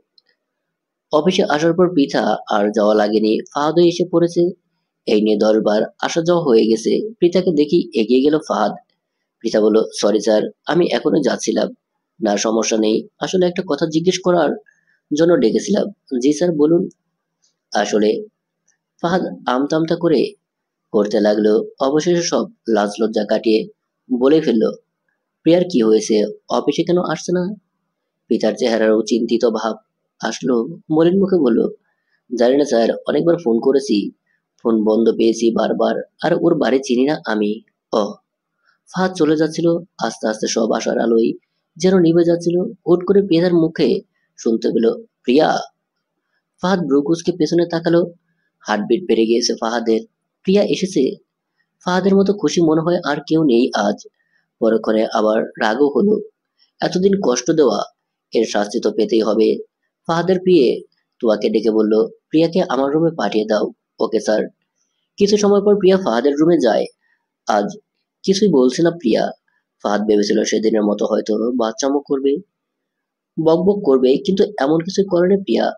অফিসে আসার পর পৃথা আর যাওয়া লাগেনি, ফাহাদও এসে পড়েছে। এই নিয়ে 10 বার আসা যাওয়া হয়ে গেছে। পৃথাকে দেখি এগিয়ে গেল ফাহাদ। পৃথা বলল, সরি স্যার, আমি এখনো যাচ্ছিলাম। না সমস্যা নেই, আসলে একটা কথা জিজ্ঞেস করার জন্য ডেকেছিলাম। জি স্যার, বলুন। আসলে, ফাহাদ আমতা করে করতে লাগলো। অবশেষে সব লাজ লজ্জা কাটিয়ে বলে ফেললো, প্রিয়ার কি হয়েছে? অফিসে কেন আসছে না? পিতার চেহারারও চিন্তিত ভাব আসলো। মলিন মুখে বলল, জানি না স্যার, অনেকবার ফোন করেছি, ফোন বন্ধ পেয়েছি বারবার। আর ওর বাড়ি চিনি না আমি। ও। ফাহাদ চলে যাচ্ছিল। আস্তে আস্তে সব আশার আলোই যেন নিভে যাচ্ছিল। হুট করে প্রিয়ার মুখে শুনতে পেল, প্রিয়া। ফাহাদ ব্রুকুসকে পেছনে তাকালো। হার্টবিট বেড়ে গিয়েছে ফাহাদের। প্রিয়া এসেছে। ফাহাদের মতো খুশি মনে হয় আর কেউ নেই আজ। পরক্ষণে আবার রাগও হলো। এতদিন কষ্ট দেওয়া, এর শাস্তি তো পেতেই হবে। ফাহাদের প্রিয়ে তুয়াকে ডেকে বলল, প্রিয়াকে আমার রুমে পাঠিয়ে দাও। Okay sir. কিছু সময় পর প্রিয়া ফাহাদের রুমে যায়। আজ কিছুই বলছে না প্রিয়া। ফাহাদ ভেবেছিল সেদিনের মতো হয়তো বাচ্চামো করবে, বকবক করবে, কিন্তু এমন কিছু করেনি প্রিয়া।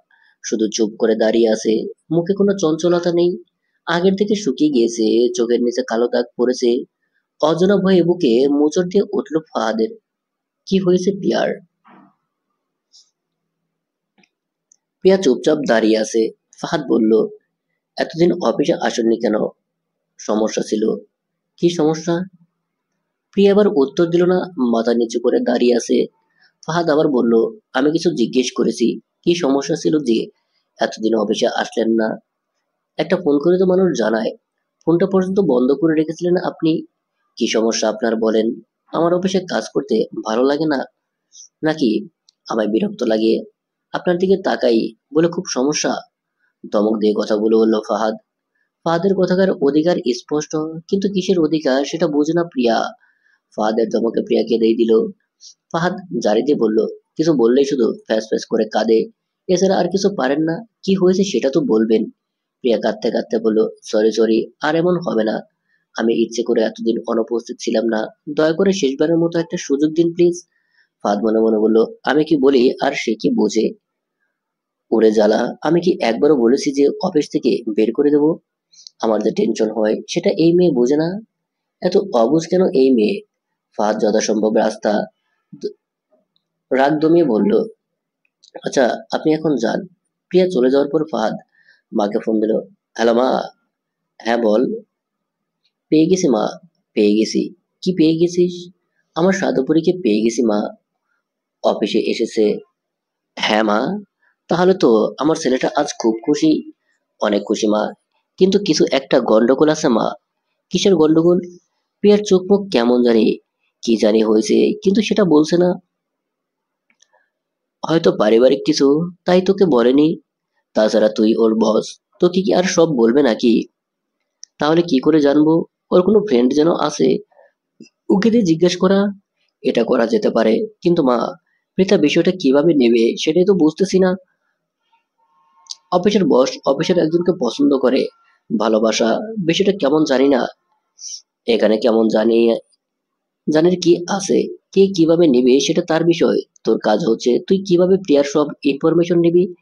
শুধু চুপ করে দাঁড়িয়ে আছে। মুখে কোনো চঞ্চলতা নেই। আগের থেকে শুকিয়ে গিয়েছে, চোখের নিচে কালো দাগ পড়েছে। অজানা ভয়ে বুকে মোচড় দিয়ে উঠল ফাহাদের। কি হয়েছে প্রিয়ার? প্রিয়া চুপচাপ দাঁড়িয়ে আছে। ফাহাদ বলল, এতদিন অফিসে আসেননি কেন? সমস্যা ছিল। কি সমস্যা? প্রিয়া আবার উত্তর দিল না, মাথা নিচু করে দাঁড়িয়ে আছে। ফাহাদ আবার বলল, আমি কিছু জিজ্ঞেস করেছি। কি সমস্যা ছিল যে এতদিন অফিসে আসলেন না? একটা ফোন করে তো মানুষ জানায়। ফোনটা পর্যন্ত বন্ধ করে রেখেছিলেন আপনি। কি সমস্যা আপনার বলেন? আমার অফিসে কাজ করতে ভালো লাগে না নাকি আমায় বিরক্ত লাগে? আপনার দিকে তাকাই বলে খুব সমস্যা? ধমক দিয়ে কথা বলে বলল ফাহাদ। ফাহাদের কথাকার অধিকার স্পষ্ট, কিন্তু কিসের অধিকার সেটা বোঝে না প্রিয়া। ফাহাদের ধমকে প্রিয়া কেঁদেই দিল। ফাহাদ জারি দিয়ে বলল, কিছু বললেই শুধু ফ্যাস ফ্যাস করে কাঁদে। এছাড়া আর কিছু পারেন না? কি হয়েছে সেটা তো বলবেন। প্রিয়া কাঁদতে কাঁদতে বলল, সরি সরি, আর এমন হবে না। আমি ইচ্ছে করে এতদিন অনুপস্থিত ছিলাম না। দয়া করে শেষবারের মতো একটা সুযোগ দিন প্লিজ। ফাদ মনে মনে বলল, আমি কি বলি আর সে কি বোঝে। ওরে জ্বালা, আমি কি একবারও বলেছি যে অফিস থেকে বের করে দেবো? আমার যে টেনশন হয় সেটা এই মেয়ে বোঝে না। এত অবুঝ কেন এই মেয়ে। ফাদ যথাসম্ভব দ- রাগ দমিয়ে বলল, আচ্ছা, আপনি এখন যান। প্রিয়া চলে যাওয়ার পর ফাহাদ মাকে ফোন দিল। হ্যালো মা। হ্যাঁ বল। পেয়ে গেছি মা, পেয়ে গেছি। কি পেয়ে গেছিস? আমার সাধুপুরীকে পেয়ে গেছি মা। অফিসে এসেছে। হ্যাঁ মা। তাহলে তো আমার ছেলেটা আজ খুব খুশি। অনেক খুশি মা। কিন্তু কিছু একটা গন্ডগোল আছে মা। কিসের গন্ডগোল? প্রিয়ার চোখ মুখ কেমন জানি, কি জানি হয়েছে, কিন্তু সেটা বলছে না। হয়তো পারিবারিক কিছু, তাই তোকে বলেনি। তাছাড়া তুই ওর বস, তোকে কি আর সব বলবে নাকি? তাহলে কি করে জানবো? ওর কোনো ফ্রেন্ড যেন আছে, ওকে দিয়ে জিজ্ঞেস করা। এটা করা যেতে পারে, কিন্তু মা, পৃথা বিষয়টা কিভাবে নেবে সেটাই তো বুঝতেছি না। অফিসের বস অফিসের একজনকে পছন্দ করে, ভালোবাসা বিষয়টা কেমন জানি না। এখানে কেমন জানি, জানির কি আছে? কে কিভাবে নিবে সেটা তার বিষয়। তোর কাজ হচ্ছে তুই কিভাবে প্রিয়ার সব ইনফরমেশন নিবি।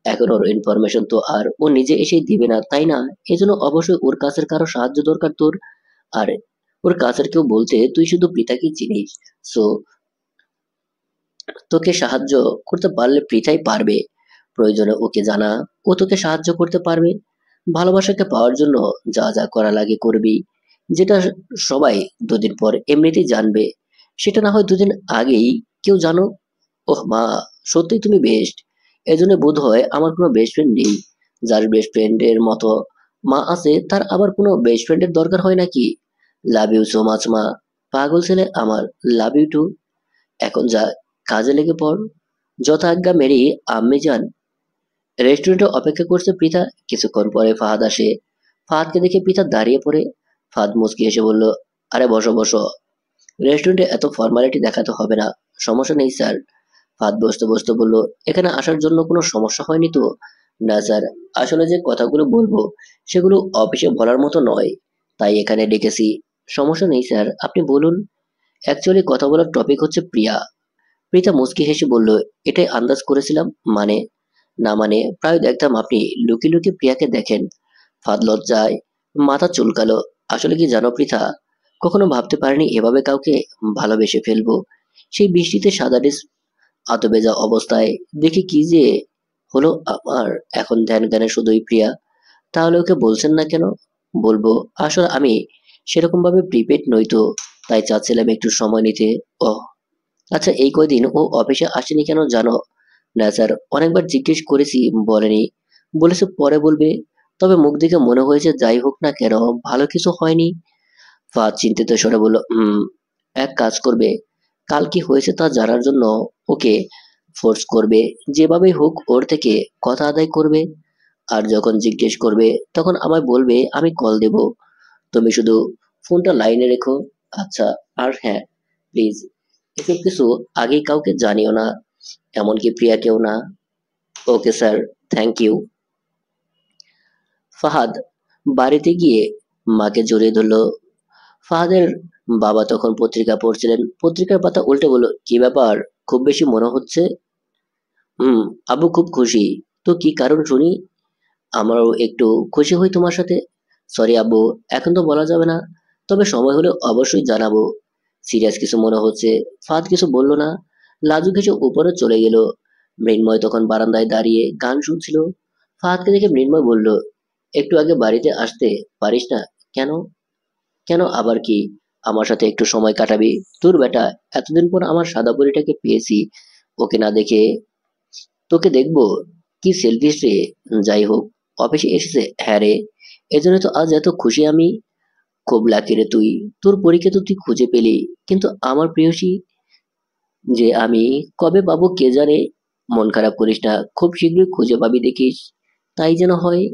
এখন ওর ইনফরমেশন তো আর ও নিজে এসেই দিবে না, তাই না? এজন্য অবশ্যই ওর কাছের কারো সাহায্য দরকার তোর। আর ওর কাছের কেউ বলতে তুই শুধু প্রীতাকেই চিনিস। সো তোকে সাহায্য করতে পারলে পৃথাই পারবে। প্রয়োজনে ওকে জানা, ও তোকে সাহায্য করতে পারবে। ভালোবাসাকে পাওয়ার জন্য যা যা করা লাগে করবি, যেটা সবাই দুদিন পর এমনিতেই জানবে। সেটা না হয় দুদিন আগেই কেউ জানো। ওহ মা, সত্যি তুমি বেস্ট। এজন্য বোধ হয় আমার কোনো বেস্ট ফ্রেন্ড নেই। যার বেস্ট ফ্রেন্ডের মতো মা আছে, তার আবার কোনো বেস্ট ফ্রেন্ডের দরকার হয় নাকি? লাভ ইউ সো মাচ মা। পাগল ছেলে আমার। Love you too. এখন যা, কাজে লেগে পড়। যথা আজ্ঞা মেরি আম্মি যান। রেস্টুরেন্টে অপেক্ষা করছে পৃথা। কিছুক্ষণ পরে ফাহাদ আসে। ফাহাদকে দেখে পৃথা দাঁড়িয়ে পড়ে। ফাহাদ মুচকি হেসে বলল, আরে বসো বসো। রেস্টুরেন্টে এত ফর্মালিটি দেখাতে হবে না। সমস্যা নেই স্যার। ফাহাদ বসতে বসতে বলল, এখানে আসার জন্য কোনো সমস্যা হয়নি তো? না স্যার, আসলে যে কথাগুলো বলবো সেগুলো অফিসে বলার মতো নয়, তাই এখানে ডেকেছি। সমস্যা নেই স্যার, আপনি বলুন। অ্যাকচুয়ালি কথা বলার টপিক হচ্ছে প্রিয়া। প্রীতা মুচকি হেসে বলল, এটাই আন্দাজ করেছিলাম। মানে? না মানে, প্রায় দেখতাম আপনি লুকিয়ে লুকিয়ে প্রিয়াকে দেখেন। ফাদ লজ্জায় মাথা চুলকালো। আসলে কি জানো পৃথা, কখনো ভাবতে পারিনি এভাবে কাউকে ভালোবেসে ফেলবো। সেই বৃষ্টিতে সাদা ড্রেস, আতভেজা অবস্থায় দেখি কি যে হলো আমার। এখন ধ্যান জ্ঞানে শুধুই প্রিয়া। তাহলে ওকে বলছেন না কেন? বলবো, আসলে আমি সেরকম ভাবে প্রিপেড নই তো, তাই চাচ্ছিলাম একটু সময় নিতে। ও আচ্ছা, এই কয়দিন ও অফিসে আসেনি কেন জানো? না স্যার, অনেকবার জিজ্ঞেস করেছি, বলেনি। বলেছে পরে বলবে। তবে মুখ দেখে মনে হয়েছে যাই হোক না কেন ভালো কিছু হয়নি। ফাদ চিন্তিত স্বরে বলল, এক কাজ করবে, কাল কি হয়েছে তা জানার জন্য ওকে ফোর্স করবে। যেভাবেই হোক ওর থেকে কথা আদায় করবে। আর যখন জিজ্ঞেস করবে তখন আমায় বলবে আমি কল দেব। তুমি শুধু ফোনটা লাইনে রেখো। আচ্ছা। আর হ্যাঁ, প্লিজ এসব কিছু আগেই কাউকে জানিও না, এমনকি প্রিয়াকেও না। Okay sir, thank you. Fahad বাড়িতে গিয়ে মাকে জড়িয়ে ধরলো। ফাহাদের বাবা তখন পত্রিকা পড়ছিলেন। পত্রিকার পাতা উল্টে বলল, কি ব্যাপার, খুব বেশি মনে হচ্ছে? হুম। আব্বু খুব খুশি। তো কি কারণ শুনি। আমারও একটু খুশি হই তোমার সাথে। সরি আব্বু, এখন তো বলা যাবে না, তবে সময় হলে অবশ্যই জানাবো। সিরিয়াস কিছু মনে হচ্ছে। ফাহাদ কিছু বলল না। লাজুক হেসে উপরে চলে গেল। মৃন্ময় তখন বারান্দায় দাঁড়িয়ে গান শুনছিল। ফাহাদকে দেখে মৃন্ময় বলল, একটু আগে বাড়িতে আসতে পারিস না? কেন? কেন আবার কি? আমার সাথে একটু সময় কাটাবি? তোর বেটা, এতদিন পর আমার সাদা পরীটাকে পেয়েছি। ওকে না দেখে তোকে দেখবো? কি সেলফিশ রে। যাই হোক, অফিসে এসেছে। হ্যাঁ রে, এজন্য তো আজ এত খুশি আমি। খুব লাকি রে তুই। তোর পরীকে তো তুই খুঁজে পেলি, কিন্তু আমার প্রেয়সী যে আমি কবে পাবো কে জানে। মন খারাপ করিস না, খুব শীঘ্রই খুঁজে পাবি দেখিস। তাই যেন হয়।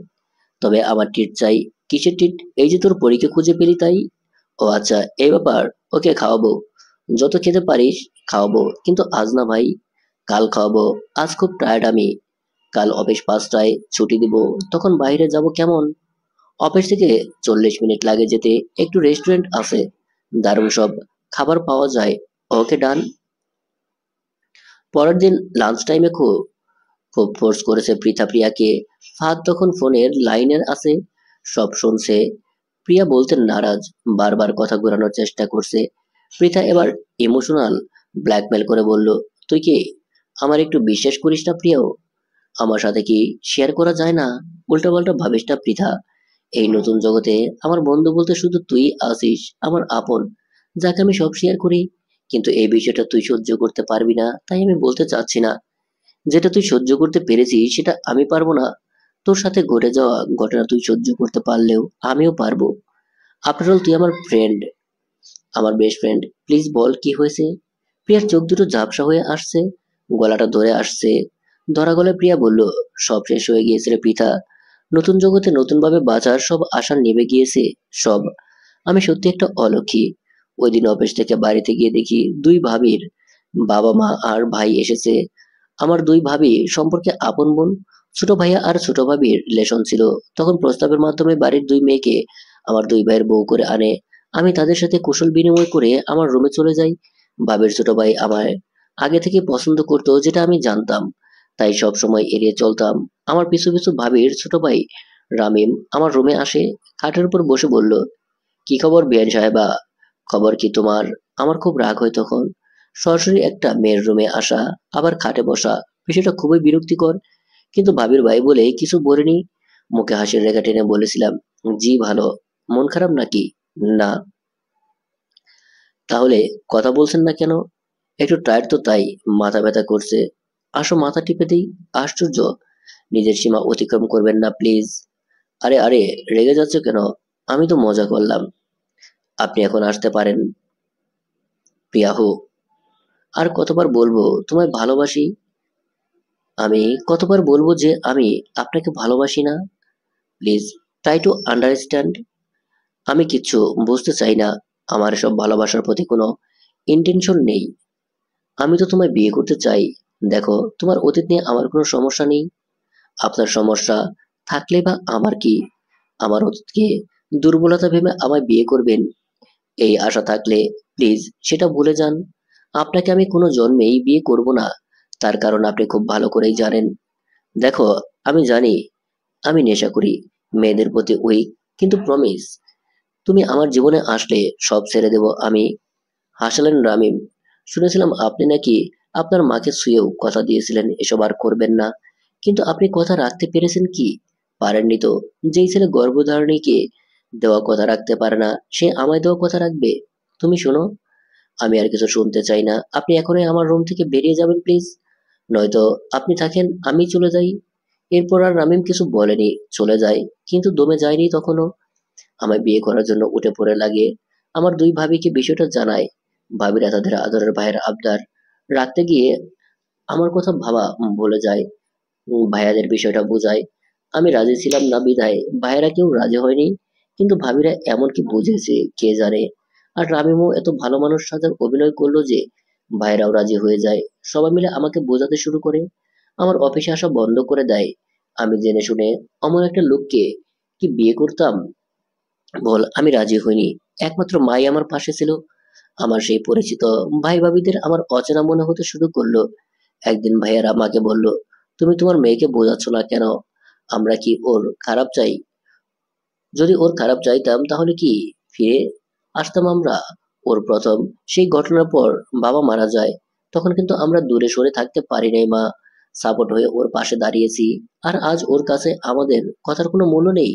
তবে আমার ট্রিট চাই। কিসের ট্রিট? এই যে তোর পরীকে খুঁজে পেলি তাই। ও আচ্ছা, এই ব্যাপার। ওকে খাওয়াবো, যত খেতে পারিস খাওয়াবো, কিন্তু আজ না ভাই, কাল খাওয়াবো। আজ খুব টায়ার্ড আমি। কাল অফিস 5টায় ছুটি দিব, তখন বাইরে যাব কেমন? অফিস থেকে 40 মিনিট লাগে যেতে, একটু রেস্টুরেন্ট আছে, দারুণ সব খাবার পাওয়া যায়। ওকে ডান। পরের দিন লাঞ্চ টাইমে খুব খুব ফোর্স করেছে পৃথা প্রিয়াকে। ফাহাদ তখন ফোনের লাইনের আছে, সব শুনছে। প্রিয়া বলতে নারাজ, বারবার কথা ঘোরানোর চেষ্টা করছে। পৃথা এবার ইমোশনাল ব্ল্যাকমেল করে বলল, তুই কি আমার একটু বিশ্বাস করিস না প্রিয়? আমার সাথে কি শেয়ার করা যায় না? উল্টাপাল্টা ভাবিস না পৃথা। এই নতুন জগতে আমার বন্ধু বলতে শুধু তুই আছিস, আমার আপন, যাকে আমি সব শেয়ার করি। কিন্তু এই বিষয়টা তুই সহ্য করতে পারবি না, তাই আমি বলতে চাচ্ছি না। যেটা তুই সহ্য করতে পেরেছিস সেটা আমি পারবো না। তোর সাথে ঘটে যাওয়া ঘটনা তুই সহ্য করতে পারলেও আমিও পারবো। আফটার অল তুই আমার ফ্রেন্ড, আমার বেস্ট ফ্রেন্ড। প্লিজ বল কি হয়েছে? প্রিয়ার চোখ দুটো ঝাপসা হয়ে আসছে, গলাটা ধরে আসছে। ধরা গলায় প্রিয়া বলল, সব শেষ হয়ে গিয়েছে রে পৃথা। নতুন জগতে নতুন ভাবে বাঁচার সব আশা নিভে গিয়েছে, সব। আমি সত্যি একটা অলক্ষী। ওই দিন অফিস থেকে বাড়িতে গিয়ে দেখি দুই ভাবির বাবা মা আর ভাই এসেছে। আমার দুই ভাবি সম্পর্কে আপন বোন। ছোট ভাইয়া আর ছোট ভাবির রিলেশন ছিল। তখন প্রস্তাবের মাধ্যমে বাড়ির দুই মেয়েকে আমার দুই ভাইয়ের বউ করে আনে। আমি তাদের সাথে কুশল বিনিময় করে আমার রুমে চলে যাই। ভাবির ছোট ভাই আমায় আগে থেকে পছন্দ করতো, যেটা আমি জানতাম, তাই সব সময় এড়িয়ে চলতাম। আমার পিছু পিছু ভাবির ছোট ভাই রামিম আমার রুমে আসে, খাটের উপর বসে বলল, কি খবর বিআইন সাহেবা? খবর কি তোমার? আমার খুব রাগ হয় তখন। সরাসরি একটা মেয়ের রুমে আসা, আবার খাটে বসা, বিষয়টা খুবই বিরক্তিকর। কিন্তু ভাবির ভাই বলে কিছু বলিনি। মুখে হাসির রেখা টেনে বলেছিলাম, জি ভালো। মন খারাপ নাকি? না। তাহলে কথা বলছেন না কেন? একটু টায়ার্ড তো তাই, মাথা ব্যথা করছে। আসো মাথা টিপে দিই। আশ্চর্য, নিজের সীমা অতিক্রম করবেন না প্লিজ। আরে আরে, রেগে যাচ্ছ কেন? আমি তো মজা করলাম। আপনি এখন আসতে পারেন প্রিয়াহু। আর কতবার বলবো তোমায় ভালোবাসি? আমি কতবার বলবো যে আমি আপনাকে ভালোবাসি না? Please try to understand. আমি কিচ্ছু বুঝতে চাই না। আমার সব ভালোবাসার প্রতি কোনো ইন্টেনশন নেই। আমি তো তোমায় বিয়ে করতে চাই। দেখো, তোমার অতীত নিয়ে আমার কোনো সমস্যা নেই। আপনার সমস্যা থাকলে বা আমার কি? আমার অতীতকে দুর্বলতা ভেবে আমায় বিয়ে করবেন, এই আশা থাকলে প্লিজ সেটা ভুলে যান। আপনাকে আমি কোনো জন্মেই বিয়ে করব না। তার কারণ আপনি খুব ভালো করেই জানেন। দেখো, আমি জানি আমি নেশা করি, মেয়েদের প্রতি উইক, কিন্তু প্রমিস, তুমি আমার জীবনে আসলে সব ছেড়ে দেব আমি। হাসালেন রামিম। শুনেছিলাম আপনি নাকি আপনার মাকে ছুঁয়েও কথা দিয়েছিলেন এসব আর করবেন না। কিন্তু আপনি কথা রাখতে পেরেছেন কি? পারেননি তো। যেই ছেলে গর্ভধারণীকে দেওয়া কথা রাখতে পারে না, সে আমায় দেওয়া কথা রাখবে? তুমি শোনো, আমি আর কিছু শুনতে চাই না। আপনি এখনই আমার রুম থেকে বেরিয়ে যাবেন প্লিজ, নয়তো আপনি থাকেন আমি চলে যাই। এরপর আর রামিম কিছু বলেনি, চলে যায়। কিন্তু দমে যায়নি তখনও। আমায় বিয়ে করার জন্য উঠে পড়ে লাগে। আমার দুই ভাবিকে বিষয়টা জানায়। ভাবিরা তাদের আদরের ভাইয়ের আবদার রাখতে গিয়ে আমার কথা ভাবা ভুলে যায়। ভাইয়াদের বিষয়টা বোঝায়। আমি রাজি ছিলাম না বিধায় ভাইয়েরা কেউ রাজি হয়নি। কিন্তু ভাবিরা এমন কি বুঝেছে কে জানে। আর রামিমও এত ভালো মানুষ সাজার অভিনয় করলো যে ভাইয়েরাও রাজি হয়ে যায়। সবাই মিলে আমাকে বোঝাতে শুরু করে, আমার অফিসে আসা বন্ধ করে দেয়। আমি জেনে শুনে অমন একটা লোককে কি বিয়ে করতাম? বল, আমি রাজি হইনি। একমাত্র মাই আমার পাশে ছিল। আমার সেই পরিচিত ভাই ভাবিদের আমার অচেনা মনে হতে শুরু করলো। একদিন ভাইয়ারা আমাকে বলল, তুমি তোমার মেয়েকে বোঝাচ্ছ না কেন? আমরা কি ওর খারাপ চাই? যদি ওর খারাপ চাইতাম তাহলে কি ফিরে আসতাম আমরা? ওর প্রথম সেই ঘটনার পর বাবা মারা যায়, তখন কিন্তু আমরা দূরে সরে থাকতে পারি নাই মা। সাপোর্ট হয়ে ওর পাশে দাঁড়িয়েছি। আর আজ ওর কাছে আমাদের কথার কোনো মূল্য নেই।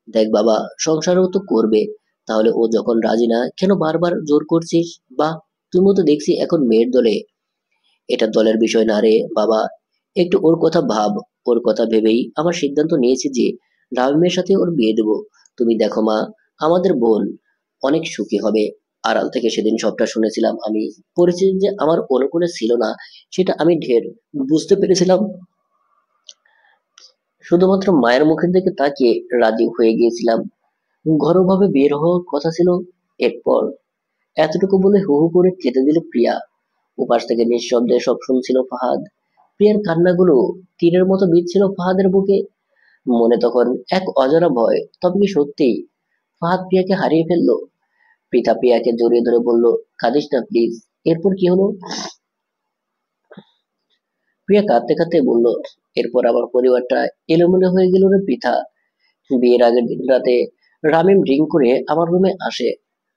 দেখ বাবা, সংসারও তো করবে। তাহলে ও যখন রাজি না, কেন বারবার জোর করছিস? বা তুমিও তো দেখছি এখন মেয়ের দলে। এটা দলের বিষয় না রে বাবা। একটু ওর কথা ভাব। ওর কথা ভেবেই আমার সিদ্ধান্ত নিয়েছি যে রামিমের সাথে ওর বিয়ে দেবো। তুমি দেখো মা, আমাদের বোন অনেক সুখী হবে। আড়াল থেকে সেদিন সবটা শুনেছিলাম আমি। পরিস্থিতি যে আমার অনুকূলে ছিল না, সেটা আমি ঢের বুঝতে পেরেছিলাম। শুধুমাত্র মায়ের মুখের দিকে তাকিয়ে রাজি হয়ে গিয়েছিলাম। ঘরোয়াভাবে বের হওয়ার কথা ছিল এরপর। এতটুকু বলে হু হু করে কেঁদে দিল প্রিয়া। ওপাশ থেকে নিঃশব্দে সব শুনছিল ফাহাদ। প্রিয়ার কান্নাগুলো তীরের মতো বিচ্ছিল ফাহাদের বুকে। মনে তখন এক অজানা ভয়, তবে কি সত্যি ফাহাদ প্রিয়াকে হারিয়ে ফেললো? পৃথা প্রিয়াকে জড়িয়ে ধরে বলল, কাঁদিস না প্লিজ। এরপর কি হলো? প্রিয়া কাঁদতে কাঁদতে বলল, এরপর আমার পরিবারটা এলোমেলো হয়ে গেল রে পৃথা। বিয়ের আগের দিন রাতে রামিম ড্রিঙ্ক করে আমার রুমে আসে।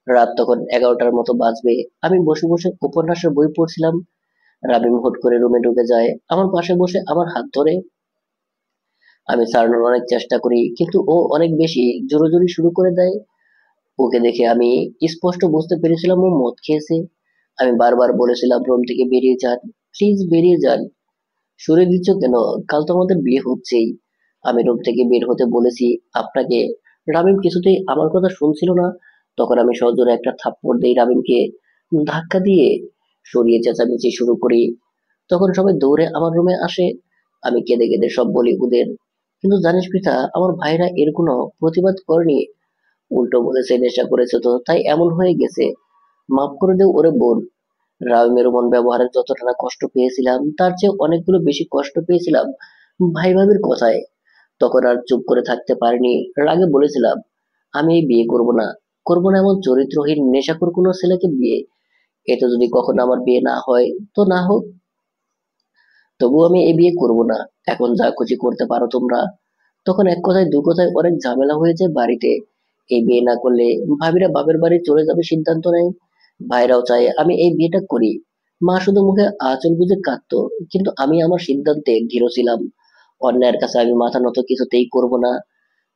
রাত তখন 11টার মতো বাজবে। আমি বসে বসে উপন্যাসের বই পড়ছিলাম। রামিম হুট করে রুমে ঢুকে যায়, আমার পাশে বসে আমার হাত ধরে। আমি ছাড়ানোর অনেক চেষ্টা করি, কিন্তু ও অনেক বেশি জোরাজুরি শুরু করে দেয়। ওকে দেখে আমি স্পষ্ট বুঝতে পেরেছিলাম ও মদ খেয়েছে। আমি বারবার বলেছিলাম, রুম থেকে বেরিয়ে যান, প্লিজ বেরিয়ে যান। সরে দিচ্ছ কেন? কাল তো আমাদের বিয়ে হচ্ছেই। আমি রুম থেকে বের হতে বলেছি আপনাকে। রামিম কিছুতেই আমার কথা শুনছিল না। তখন আমি সজোরে একটা থাপ্পড় দেই রামিমকে, ধাক্কা দিয়ে সরিয়ে চেঁচামেচি শুরু করি। তখন সবাই দৌড়ে আমার রুমে আসে। আমি কেঁদে কেঁদে সব বলি ওদের। কিন্তু জানিস পৃথা, আমার ভাইরা এর কোনো প্রতিবাদ করেনি। উল্টো বলেছে নেশা করেছে তো তাই এমন হয়ে গেছে, মাফ করে দেও ওরে বোন। রাউমের মন ব্যবহারে যতটা না কষ্ট পেয়েছিলাম, তার চেয়ে অনেকগুলো বেশি কষ্ট পেয়েছিলাম ভাই ভাবির কথায়। তখন আর চুপ করে থাকতে পারিনি। রাগে বলেছিলাম, আমি এই বিয়ে করব না। করবো না এমন চরিত্রহীন নেশাখোর কোনো ছেলেকে বিয়ে। এতে যদি কখনো আমার বিয়ে না হয় তো না হোক, তবুও আমি এই বিয়ে করব না। এখন যা খুশি করতে পারো তোমরা। তখন এক কথায় দু কথায় অনেক ঝামেলা হয়ে যায় বাড়িতে। এই বিয়ে না করলে ভাবিরা বাপের বাড়ি চলে যাবে সিদ্ধান্ত নেয়। ভাইরাও চায় আমি এই বিয়েটা করি। মা শুধু মুখে আঁচল বুঝে কাঁদতো, কিন্তু আমি আমার সিদ্ধান্তে দৃঢ় ছিলাম। অন্যায়ের কাছে আমি মাথা নত কিছুতেই করব না।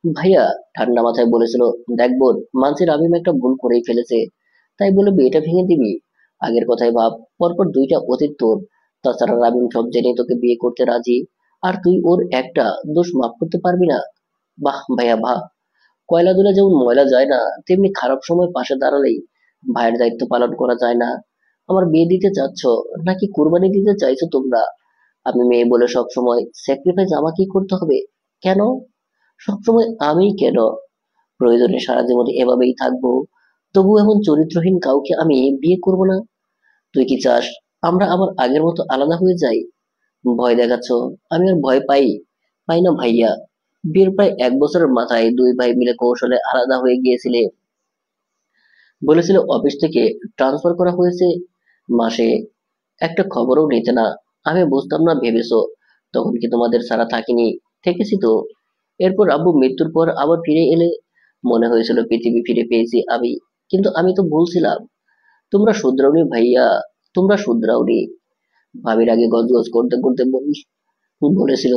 ভাইয়া ঠান্ডা মাথায় বলেছিল, দেখ বোন, মানছি রামিম একটা ভুল করেই ফেলেছে, তাই বলে বিয়েটা ভেঙে দিবি? আগের কথাই ভাব। পরপর দুইটা অতীত তোর। তাছাড়া রামিম সব জেনে তোকে বিয়ে করতে রাজি, আর তুই ওর একটা দোষ মাফ করতে পারবি না? বাহ ভাইয়া বাহ। কয়লা দুলে যেমন ময়লা যায় না, তেমনি খারাপ সময় পাশে দাঁড়ালেই ভাইয়ের দায়িত্ব পালন করা যায় না। আমার বিয়ে দিতে চাচ্ছ নাকি কুরবানি দিতে চাইছো তোমরা? আমি মেয়ে বলে সব সময় স্যাক্রিফাইস আমাকেই করতে হবে? কেন? সবসময় আমি কেন? প্রয়োজনে সারা জীবন এভাবেই থাকবো। তবু এমন চরিত্রহীন কাউকে আমি বিয়ে করব না। তুই কি চাস আমরা আবার আগের মতো আলাদা হয়ে যাই? ভয় দেখাচ্ছ? আমি আর ভয় পাই? পাই না ভাইয়া। বিয়ের প্রায় 1 বছরের মাথায় দুই ভাই মিলে কৌশলে আলাদা হয়ে গিয়েছিলে। বলেছিল অফিস থেকে ট্রান্সফার করা হয়েছে। মাসে একটা খবরও নিতে না। আমি বুঝতাম না ভেবেছো। তখন কি তোমাদের ছাড়া থাকিনি? থেকেছি তো। এরপর আব্বু মৃত্যুর পর আবার ফিরে এলে। মনে হয়েছিল পৃথিবী ফিরে পেয়েছি আমি। কিন্তু আমি তো ভুলছিলাম। তোমরা শুধরাওনি ভাইয়া, তোমরা শুধরাওনি। ভাবির আগে গজগজ করতে করতে বলেছিল,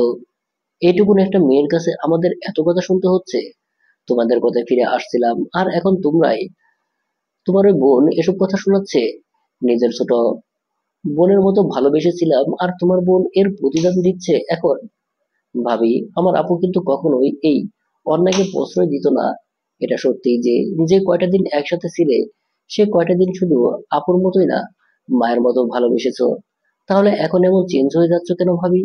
এইটুকুন একটা মেয়ের কাছে আমাদের এত কথা শুনতে হচ্ছে। তোমাদের কথায় ফিরে আসছিলাম, আর এখন তোমরাই, তোমার ওই বোন এসব কথা শোনাচ্ছে। নিজের ছোট বোনের মতো ভালোবেসেছিলাম, আর তোমার বোন এর প্রতিদান দিচ্ছে এখন। ভাবি, আমার আপু কিন্তু কখনোই এই অন্যায়কে প্রশ্রয় দিত না। এটা সত্যি যে যে কয়টা দিন একসাথে ছিলে, সে কয়টা দিন শুধু আপুর মতোই না, মায়ের মতো ভালোবেসেছো। তাহলে এখন এমন চেঞ্জ হয়ে যাচ্ছ কেন ভাবি?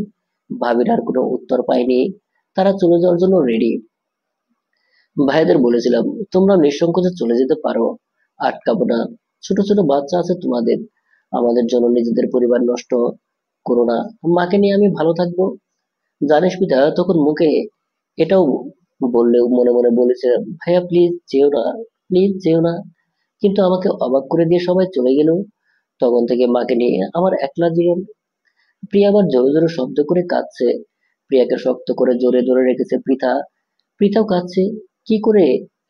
ভাবির আর কোনো উত্তর পাইনি। তারা চলে যাওয়ার জন্য রেডি। ভাইদের বলেছিলাম, তোমরা নিঃসংকোচে চলে যেতে পারো, আটকাবো না। ছোট ছোট বাচ্চা আছে তোমাদের। আমাদের জন্য নিজেদের পরিবার নষ্ট করো না। মাকে নিয়ে আমি ভালো থাকবো। জানিস পিতা, তখন মুখে এটাও বললেও মনে মনে বলেছে, ভাইয়া প্লিজ যেও না, প্লিজ যেও না। কিন্তু আমাকে অবাক করে দিয়ে সবাই চলে গেল। তখন থেকে মাকে নিয়ে আমার একলা জীবন। প্রিয়া আবার জোরে জোরে শব্দ করে কাঁদছে। প্রিয়াকে শক্ত করে জোরে জোরে রেখেছে পৃথা। পৃথাও কাঁদছে। কি করে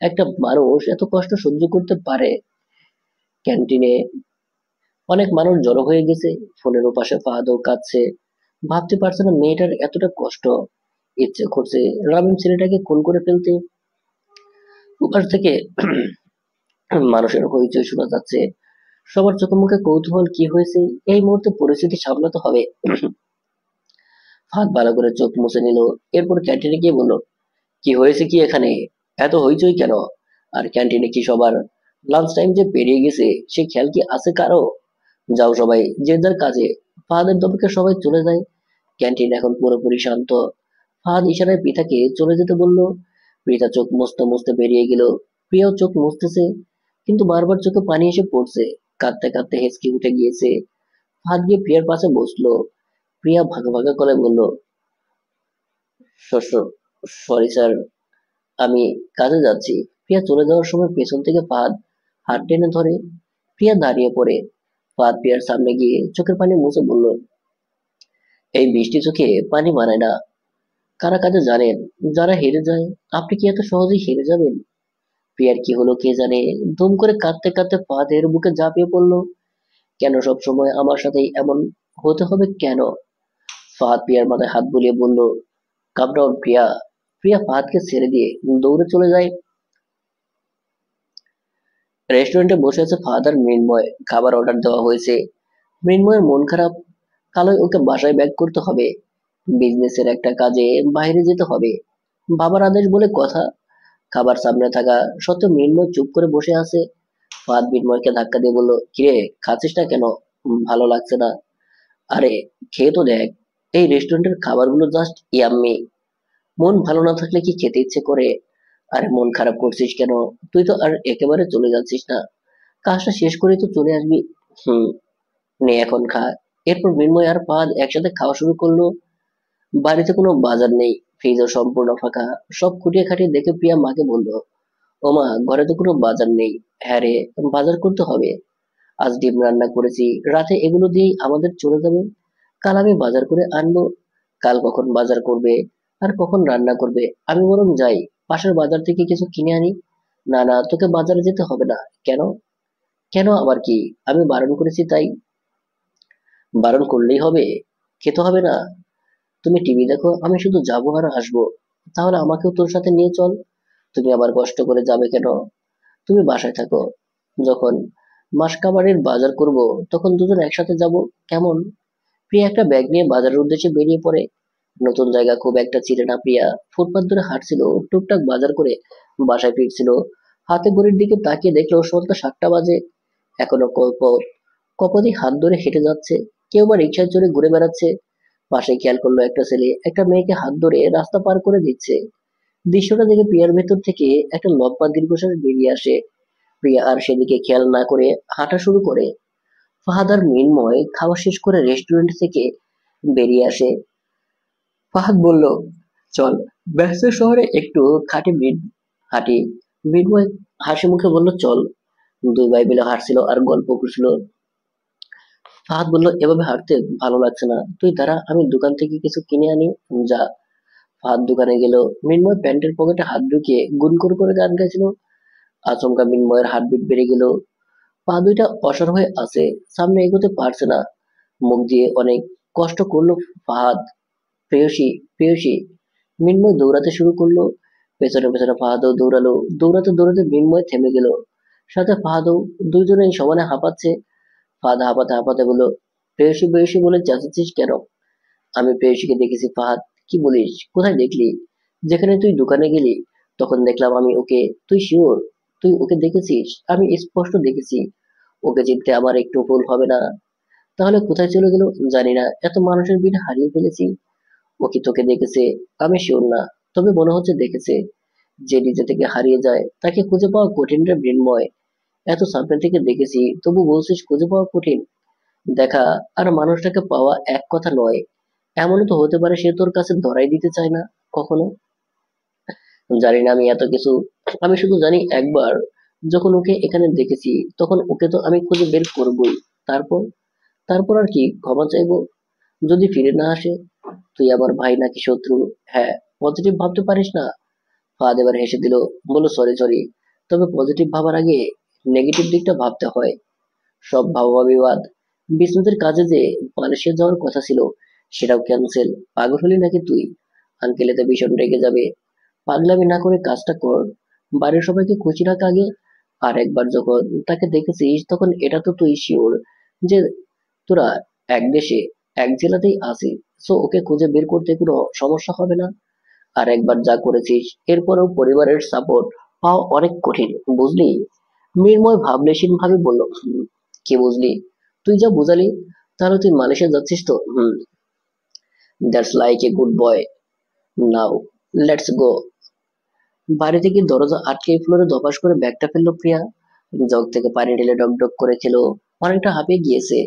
একটা মানুষ এত কষ্ট সহ্য করতে পারে? ক্যান্টিনে অনেক মানুষ জড়ো হয়ে গেছে। ফোনের ওপাশে ফাহাদও কাঁদছে। ভাবতে পারছে না মেয়েটার এতটা কষ্ট। ইচ্ছে করছে রামিম ছেলেটাকে খুন করে ফেলতে। ওপাশ থেকে মানুষের হইচই শোনা যাচ্ছে। সবার চোখে মুখে কৌতূহল, কি হয়েছে? এই মুহূর্তে পরিস্থিতি সামলাতে হবে। ফাহাদ ভালো করে চোখ মুছে নিল। এরপর ক্যান্টিনে গিয়ে বলল, কি হয়েছে কি এখানে? এত হইচই কেন? আর ক্যান্টিনে কি সবার লাঞ্চ টাইম যে পেরিয়ে গেছে সে খেয়াল কি আছে কারো? যাও সবাই যে যার কাজে। ফাহাদের দলকে সবাই চলে যায়। ক্যান্টিন এখন পুরোপুরি শান্ত। ফাহাদ ইশারায় পৃথাকে চলে যেতে বলল। পৃথা চোখ মুছতে মুছতে বেরিয়ে গেল। প্রিয়াও চোখ মুছতেছে, কিন্তু বারবার চোখে পানি এসে পড়ছে। কাঁদতে কাঁদতে হেঁচকি উঠে গিয়েছে। ফাহাদ গিয়ে প্রিয়ার পাশে বসলো। প্রিয়া ভাগা ভাগা গলায় বলল, সরি স্যার, আমি কাজে যাচ্ছি। প্রিয়া চলে যাওয়ার সময় পেছন থেকে ফাহাদ হাত টেনে ধরে। প্রিয়া দাঁড়িয়ে পড়ে। ফাহাদ প্রিয়ার সামনে গিয়ে চোখের পানি মুছে বলল, এই বৃষ্টি চোখে পানি মানায় না। কারা কাজে জানেন, যারা হেরে যায়। আপনি কি এত সহজেই হেরে যাবেন? প্রিয়ার কি হলো কে জানে, ধুম করে কাঁদতে কাঁদতে ফাহাদের বুকে ঝাঁপিয়ে পড়লো। কেন সব সময় আমার সাথেই এমন হতে হবে কেন? ফাহাদ প্রিয়ার মাথায় হাত বুলিয়ে বলল, কামডাউন প্রিয়া। প্রিয়া ফাহাদকে ছেড়ে দিয়ে দৌড়ে চলে যায়। রেস্টুরেন্টে বসে আছে ফাহাদ আর মৃন্ময়। খাবার অর্ডার দেওয়া হয়েছে। মৃন্ময়ের মন খারাপ। কালই ওকে বাসায় ব্যাক করতে হবে। বিজনেসের একটা কাজে বাইরে যেতে হবে। বাবার আদেশ বলে কথা। খাবার সামনে থাকা সত্ত্বেও মৃন্ময় চুপ করে বসে আছে। ফাহাদ মৃন্ময়কে ধাক্কা দিয়ে বলল, কিরে, খাচ্ছিস না কেন? ভালো লাগছে না? আরে, খেয়ে তো দেখ। এই রেস্টুরেন্টের খাবারগুলো জাস্ট ইয়াম্মি। মন ভালো না থাকলে কি খেতে ইচ্ছে করে? আরে মন খারাপ করছিস কেন? তুই তো আর একেবারে চলে যাচ্ছিস না। কাজটা শেষ করে তো চলে আসবি। হুম, নে এখন খা। এরপর মৃন্ময় আর ফাহাদ একসাথে খাওয়া শুরু করলো। বাড়িতে কোনো বাজার নেই। ফ্রিজও সম্পূর্ণ ফাঁকা। সব খুঁটিয়ে খাটিয়ে দেখে প্রিয়া মাকে বলল, ও মা, ঘরে তো কোনো বাজার নেই। হ্যাঁ রে, বাজার করতে হবে। আজ ডিম রান্না করেছি, রাতে এগুলো দিয়েই আমাদের চলে যাবে। কাল আমি বাজার করে আনবো। কাল কখন বাজার করবে আর কখন রান্না করবে? আমি বরং যাই, পাশের বাজার থেকে কিছু কিনে আনি। না না, তোকে বাজারে যেতে হবে না। কেন? কেন আবার কি? আমি বারণ করেছি তাই? বারণ করলেই হবে? খেতে হবে না? তুমি টিভি দেখো, আমি শুধু যাবো আর আসবো। তাহলে আমাকেও তোর সাথে নিয়ে চল। তুমি আবার কষ্ট করে যাবে কেন? তুমি বাসায় থাকো। যখন মাসকাবারির বাজার করব, তখন দুজন একসাথে যাব। কেমন? প্রিয়া একটা ব্যাগ নিয়ে বাজারের উদ্দেশ্যে বেরিয়ে পড়ে। নতুন জায়গা খুব একটা চিনে না প্রিয়া। ফুটপাত ধরে হাঁটছিল, টুকটাক বাজার করে বাসায় ফিরছিল। হাতে ঘড়ির দিকে তাকিয়ে দেখলো সন্ধ্যা 7টা বাজে। এখনো কপতি হাত ধরে হেঁটে যাচ্ছে। কেউ বা রিক্সায় চড়ে ঘুরে বেড়াচ্ছে। পাশে খেয়াল করলো একটা ছেলে একটা মেয়েকে হাত ধরে রাস্তা পার করে দিচ্ছে। দৃশ্যটা দেখে প্রিয়ার ভেতর থেকে একটা লম্বা দীর্ঘশ্বাস বেরিয়ে আসে। প্রিয়া আর সেদিকে খেয়াল না করে হাঁটা শুরু করে। ফাহাদ আর মৃন্ময় খাওয়া শেষ করে রেস্টুরেন্ট থেকে বেরিয়ে আসে। ফাহাদ বলল, চল, ব্যস্ত শহরে একটু হাঁটি। মৃন্ময় হাসি মুখে বলল, চল। দুই ভাই মিলে হাঁটছিল আর গল্প করছিল। ফাহাদ বলল, এভাবে হাঁটতে ভালো লাগছে না, তুই দাঁড়া, আমি দোকান থেকে কিছু কিনে আনি। যা। ফাহাদ দোকানে গেল। মৃন্ময় প্যান্টের পকেটে হাত ঢুকিয়ে গুনগুন করে গান গাইছিল। আচমকা মৃন্ময়ের হার্টবিট বেড়ে গেল। পা দুইটা অসাড় হয়ে আছে। সামনে এগোতে পারছে না। মুখ দিয়ে অনেক কষ্ট করলো ফাহাদ। প্রেয়সী, প্রেয়সী। মৃন্ময় দৌড়াতে শুরু করলো। পেছনে পেছনে ফাহাদও দৌড়ালো। দৌড়াতে দৌড়াতে মৃন্ময় থেমে গেল। সাথে ফাহাদও। দুইজনেই সমানে হাঁপাচ্ছে। ফাহাদ হাঁপাতে হাঁপাতে বলল, প্রেয়সী প্রেয়সী বলে চেঁচাচ্ছিস কেন? আমি প্রেয়সীকে দেখেছি ফাহাদ। কি বলিস? কোথায় দেখলি? যেখানে তুই দোকানে গেলি তখন দেখলাম আমি ওকে। তুই শিওর তুই ওকে দেখেছিস? আমি স্পষ্ট দেখেছি। ওকে চিনতে আমার একটু ভুল হবে না। তাহলে কোথায় চলে গেল? জানি না, এত মানুষের ভিড়ে হারিয়ে ফেলেছি। ও কি তোকে দেখেছে? আমি শিওর না, তবে মনে হচ্ছে দেখেছে। যে নিজে থেকে হারিয়ে যায় তাকে খুঁজে পাওয়া কঠিন রে মৃন্ময়। এত সামনে থেকে দেখেছি, তবু বলছিস খুঁজে পাওয়া কঠিন? দেখা আর মানুষটাকে পাওয়া এক কথা নয়। এমনও তো হতে পারে সে তোর কাছে ধরাই দিতে চায় না কখনো। জানি না আমি এত কিছু। আমি শুধু জানি একবার যখন ওকে এখানে দেখেছি তখন ওকে তো আমি খুঁজে বের করবই। তারপর? তারপর আর কি? ক্ষমা চাইবো যদি ফিরে না আসে। তুই আমার ভাই নাকি শত্রু? হ্যাঁ, পজিটিভ ভাবতে পারিস না? ফাহাদ এবার হেসে দিল। বলো, সরি সরি, তবে পজিটিভ ভাবার আগে নেগেটিভ দিকটা ভাবতে হয়। সব ভাবাভাবি বাদ। বিজনেসের কাজে যে মালয়েশিয়া যাওয়ার কথা ছিল সেটাও ক্যান্সেল। পাগল হলি নাকি তুই? আঙ্কেল এতে ভীষণ রেগে যাবে। পাগলামি না করে কাজটা কর। বাড়ির সবাইকে খুশি রাখ আগে। আর একবার যখন তাকে দেখেছিস তখন এটা তো তুই শিওর যে তোরা এক দেশে এক জেলাতেই আছিস। সো ওকে খুঁজে বের করতে কোনো সমস্যা হবে না। আর একবার যা করেছিস এরপরেও পরিবারের সাপোর্ট পাওয়া অনেক কঠিন, বুঝলি? মৃন্ময় ভাবলেশীন ভাবে বলল, কি বুঝলি? তুই যা বুঝালি। তাহলে তুই মালয়েশিয়া যাচ্ছিস তো? Hmm. That's like a good boy. Now let's go. বাড়ি থেকে দরজা আটকে ফ্লোরে ধপাস করে ব্যাগটা ফেললো প্রিয়া। জগ থেকে পানি ঢেলে ডক ডক করে খেলো। অনেকটা হাঁপিয়ে গিয়েছে।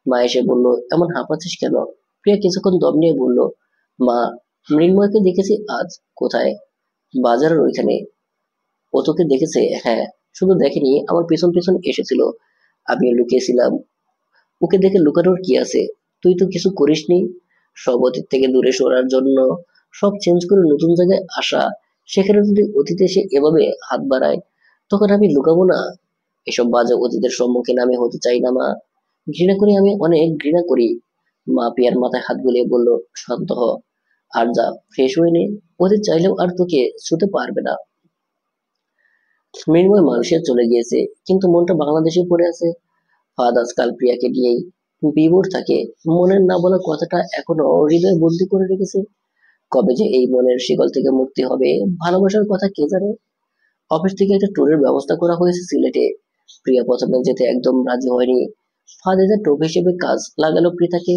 মা এসে বলল, এমন হাঁপাচ্ছিস কেন? প্রিয়া কিছুক্ষণ দম নিয়ে বলল, মা, মৃন্ময়কে দেখেছি আজ। কোথায়? বাজারের ওইখানে। ও তোকে দেখেছে? হ্যাঁ, শুধু দেখেনি, আমার পেছন পেছন এসেছিল। আমি লুকিয়েছিলাম। ওকে দেখে লুকানোর কি আছে? তুই তো কিছু করিসনি। সব অতীত থেকে দূরে সরার জন্য, সব চেঞ্জ করে নতুন জায়গায় আসা। সেখানে যদি অতীতে এসে এভাবে হাত বাড়ায়, তখন আমি লুকাবো না? এসব বাজে অতীতের সম্মুখীন আমি হতে চাই না, মা। ঘৃণা করি, আমি অনেক ঘৃণা করি। মা পিয়ার মাথায় হাত বুলিয়ে বলল, শান্ত হ। আর যা, ফ্রেশ হয়ে নে। অতীত চাইলেও আর তোকে ছুতে পারবে না। মৃন্ময় মালয়েশিয়া চলে গিয়েছে, কিন্তু মনটা বাংলাদেশে পড়ে আছে। ফাহাদ আজকাল প্রিয়াকে নিয়েই বিভোর থাকে। মনের না বলা কথাটা এখনো হৃদয়ে বন্দি করে রেখেছে। কবে যে এই মনের শিকল থেকে মুক্তি হবে, ভালোবাসার কথা কে জানে। অফিস থেকে একটা ট্যুরের ব্যবস্থা করা হয়েছে সিলেটে। প্রিয়া প্রথমে যেতে একদম রাজি হয়নি। ফাহাদ এদের টোপ হিসেবে কাজ লাগালো পৃথাকে।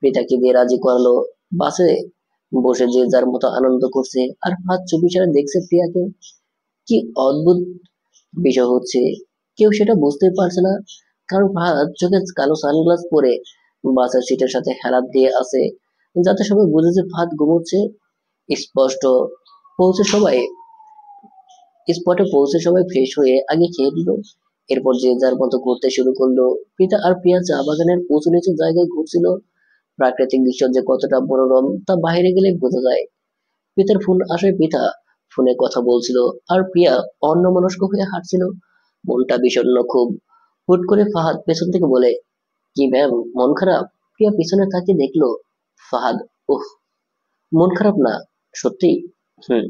পৃথাকে দিয়ে রাজি করালো। বাসে বসে যে যার মতো আনন্দ করছে, আর ফাহাদ চুপিসারে দেখছে প্রিয়াকে। কি অদ্ভুত বিষয় হচ্ছে, কেউ সেটা বুঝতেই পারছে না। কারণ ফাহাদ চোখে কালো সানগ্লাস পরে বাসের সিটের সাথে হেলান দিয়ে আছে, যাতে সবাই বুঝেছে ফাহাদ ঘুমোচ্ছে। স্পষ্ট পৌঁছে সবাই স্পটে পৌঁছে সবাই ফ্রেশ হয়ে আগে খেয়ে নিল। এরপর যে যার মতো ঘুরতে শুরু করলো। পিতা আর প্রিয়া চা বাগানের উঁচু নিচু জায়গায় ঘুরছিল। প্রাকৃতিক দৃশ্য যে কতটা মনোরম তা বাইরে গেলে বোঝা যায়। পিতার ফোন আসায় পিতা ফোনে কথা বলছিল, আর প্রিয়া অন্যমনস্ক হয়ে হাঁটছিল। মনটা বিষণ্ণ খুব। হুট করে ফাহাদ পেছন থেকে বলে, কি ম্যাম, মন খারাপ? প্রিয়া পিছনে তাকিয়ে দেখলো ফাহাদ। উহ, মন খারাপ না? সত্যি? হুম।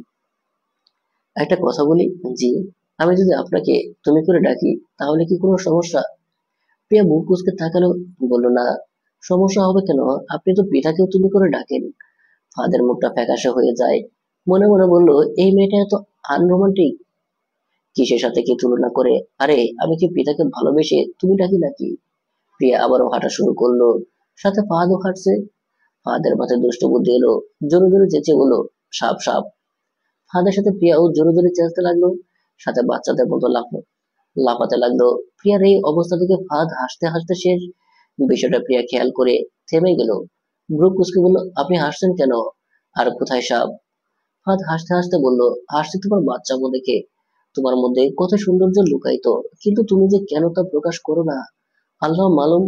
একটা কথা বলি। জি। আমি যদি আপনাকে তুমি করে ডাকি, তাহলে কি কোনো সমস্যা? প্রিয়া মুখ কুঁচকে তাকালো, বলল, না, সমস্যা হবে কেন? আপনি তো পিঠাকেও তুমি করে ডাকেন। ফাদের মুখটা ফ্যাকাশে হয়ে যায়। মনে মনে বলল, এই মেয়েটা এত আনরোমান্টিক। কিসের সাথে কি তুলনা করে? আরে, আমি কি পিতাকে ভালোবেসে তুমি ডাকি নাকি? প্রিয়া আবারও হাঁটা শুরু করলো। সাথে ফাহাদও হাঁটছে। ফাহাদের মাথায় দুষ্ট বুদ্ধি এলো। জোরে জোরে চেঁচিয়ে বলল, সাপ সাপ। ফাহাদের সাথে প্রিয়াও জোরে জোরে চেঁচতে লাগলো। সাথে বাচ্চাদের মতো লাফাতে লাগলো। প্রিয়ার এই অবস্থা থেকে ফাহাদ হাসতে হাসতে শেষ। বিষয়টা প্রিয়া খেয়াল করে থেমে গেল। ভ্রু কুঁচকে বলল, আপনি হাসছেন কেন? আর কোথায় সাপ? ফাহাদ হাসতে হাসতে বলল, হাসছি তোমার বাচ্চামো দেখে। তোমার মধ্যে কত সৌন্দর্য লুকায়িত, কিন্তু তুমি যে কেন তা প্রকাশ করো না, আল্লাহ মালুম।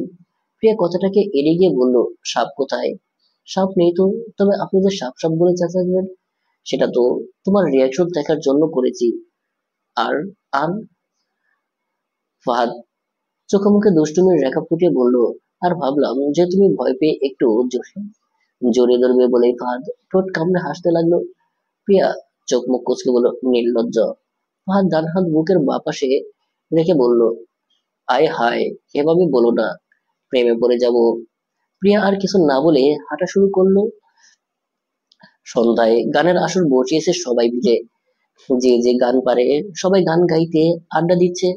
প্রিয়া কথাটাকে এড়িয়ে গিয়ে বলল, সাপ কোথায়? সাপ নেই তো। তবে আপনি যে সাপ সাপ বলে চেঁচালেন, সেটা তো তোমার রিয়াকশন দেখার জন্য করেছি। আর আর ফাহাদ চোখে মুখে দুষ্টুমির রেখা ফুটিয়ে বলল, আর ভাবলাম যে তুমি ভয় পেয়ে একটু জড়িয়ে ধরবে বলেই। ফাহাদ ঠোঁট কামড়ে হাসতে লাগলো। প্রিয়া চোখ মুখ কুচকে বলল, নির্লজ্জ। ফাহাদ ডান হাত বুকের বাপাশে রেখে বলল, আয় হায়, এভাবে বলো না, প্রেমে পড়ে যাব। প্রিয়া আর কিছু না বলে হাঁটা শুরু করলো। সন্ধ্যায় গানের আসর বসিয়েছে সবাই মিলে। যে যে গান পারে সবাই গান গাইতে আড্ডা দিচ্ছে।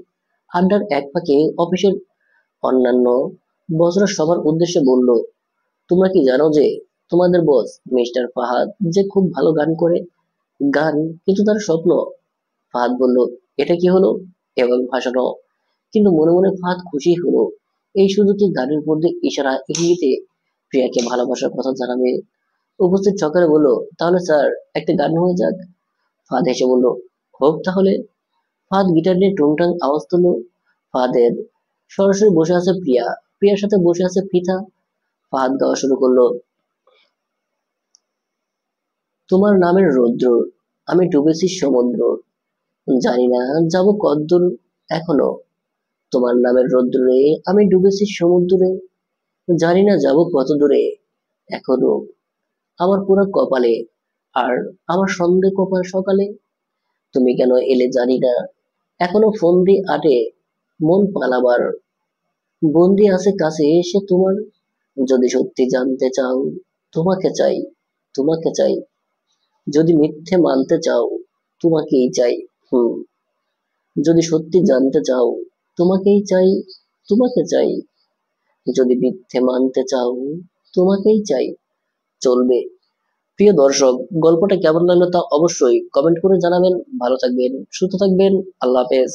আড্ডার এক ফাঁকে অফিসের অন্যান্য বসরা সবার উদ্দেশ্যে বলল, তোমরা কি জানো যে তোমাদের বস মিস্টার ফাহাদ যে খুব ভালো গান করে? গান কিন্তু তার স্বপ্ন। ফাহাদ বলল, এটা কি হলো? এবং ভাসানো। কিন্তু মনে মনে ফাহাদ খুশি হলো। এই সুযোগে গানের মধ্যে ইশারা ইঙ্গিতে প্রিয়াকে ভালোবাসার কথা জানাবে। উপস্থিত সকালে বলল, তাহলে স্যার, একটা গান হয়ে যাক। ফাহাদ হেসে বলল, হোক তাহলে। ফাহাদ গিটার নিয়ে টুংটাং আওয়াজ তুলল। ফাহাদের সরাসরি বসে আছে প্রিয়া। প্রিয়ার সাথে বসে আছে পৃথা। ফাহাদ গাওয়া শুরু করলো, তোমার নামের রৌদ্র, আমি ডুবেছি সমুদ্র, জানি না যাব কতদূর এখনো। তোমার নামের রৌদ্রে আমি ডুবেছি সমুদ্রে, জানি না যাব কত দূরে এখনো। আমার পুরো কপালে, আর আমার সন্ধে কপাল সকালে। তুমি কেন এলে জানি না, এখনো ফোন দিয়ে আটে মন পালাবার। বন্দি আছে কাছে এসে তোমার, যদি সত্যি জানতে চাও, তোমাকে চাই, তোমাকে চাই। যদি মিথ্যে মানতে চাও, তোমাকেই চাই। হুম। যদি সত্যি জানতে চাও, তোমাকেই চাই, তোমাকে চাই। যদি মিথ্যে মানতে চাও, তোমাকেই চাই। চলবে। প্রিয় দর্শক, গল্পটা কেমন লাগলো তা অবশ্যই কমেন্ট করে জানাবেন। ভালো থাকবেন, সুস্থ থাকবেন। আল্লাহ হাফেজ।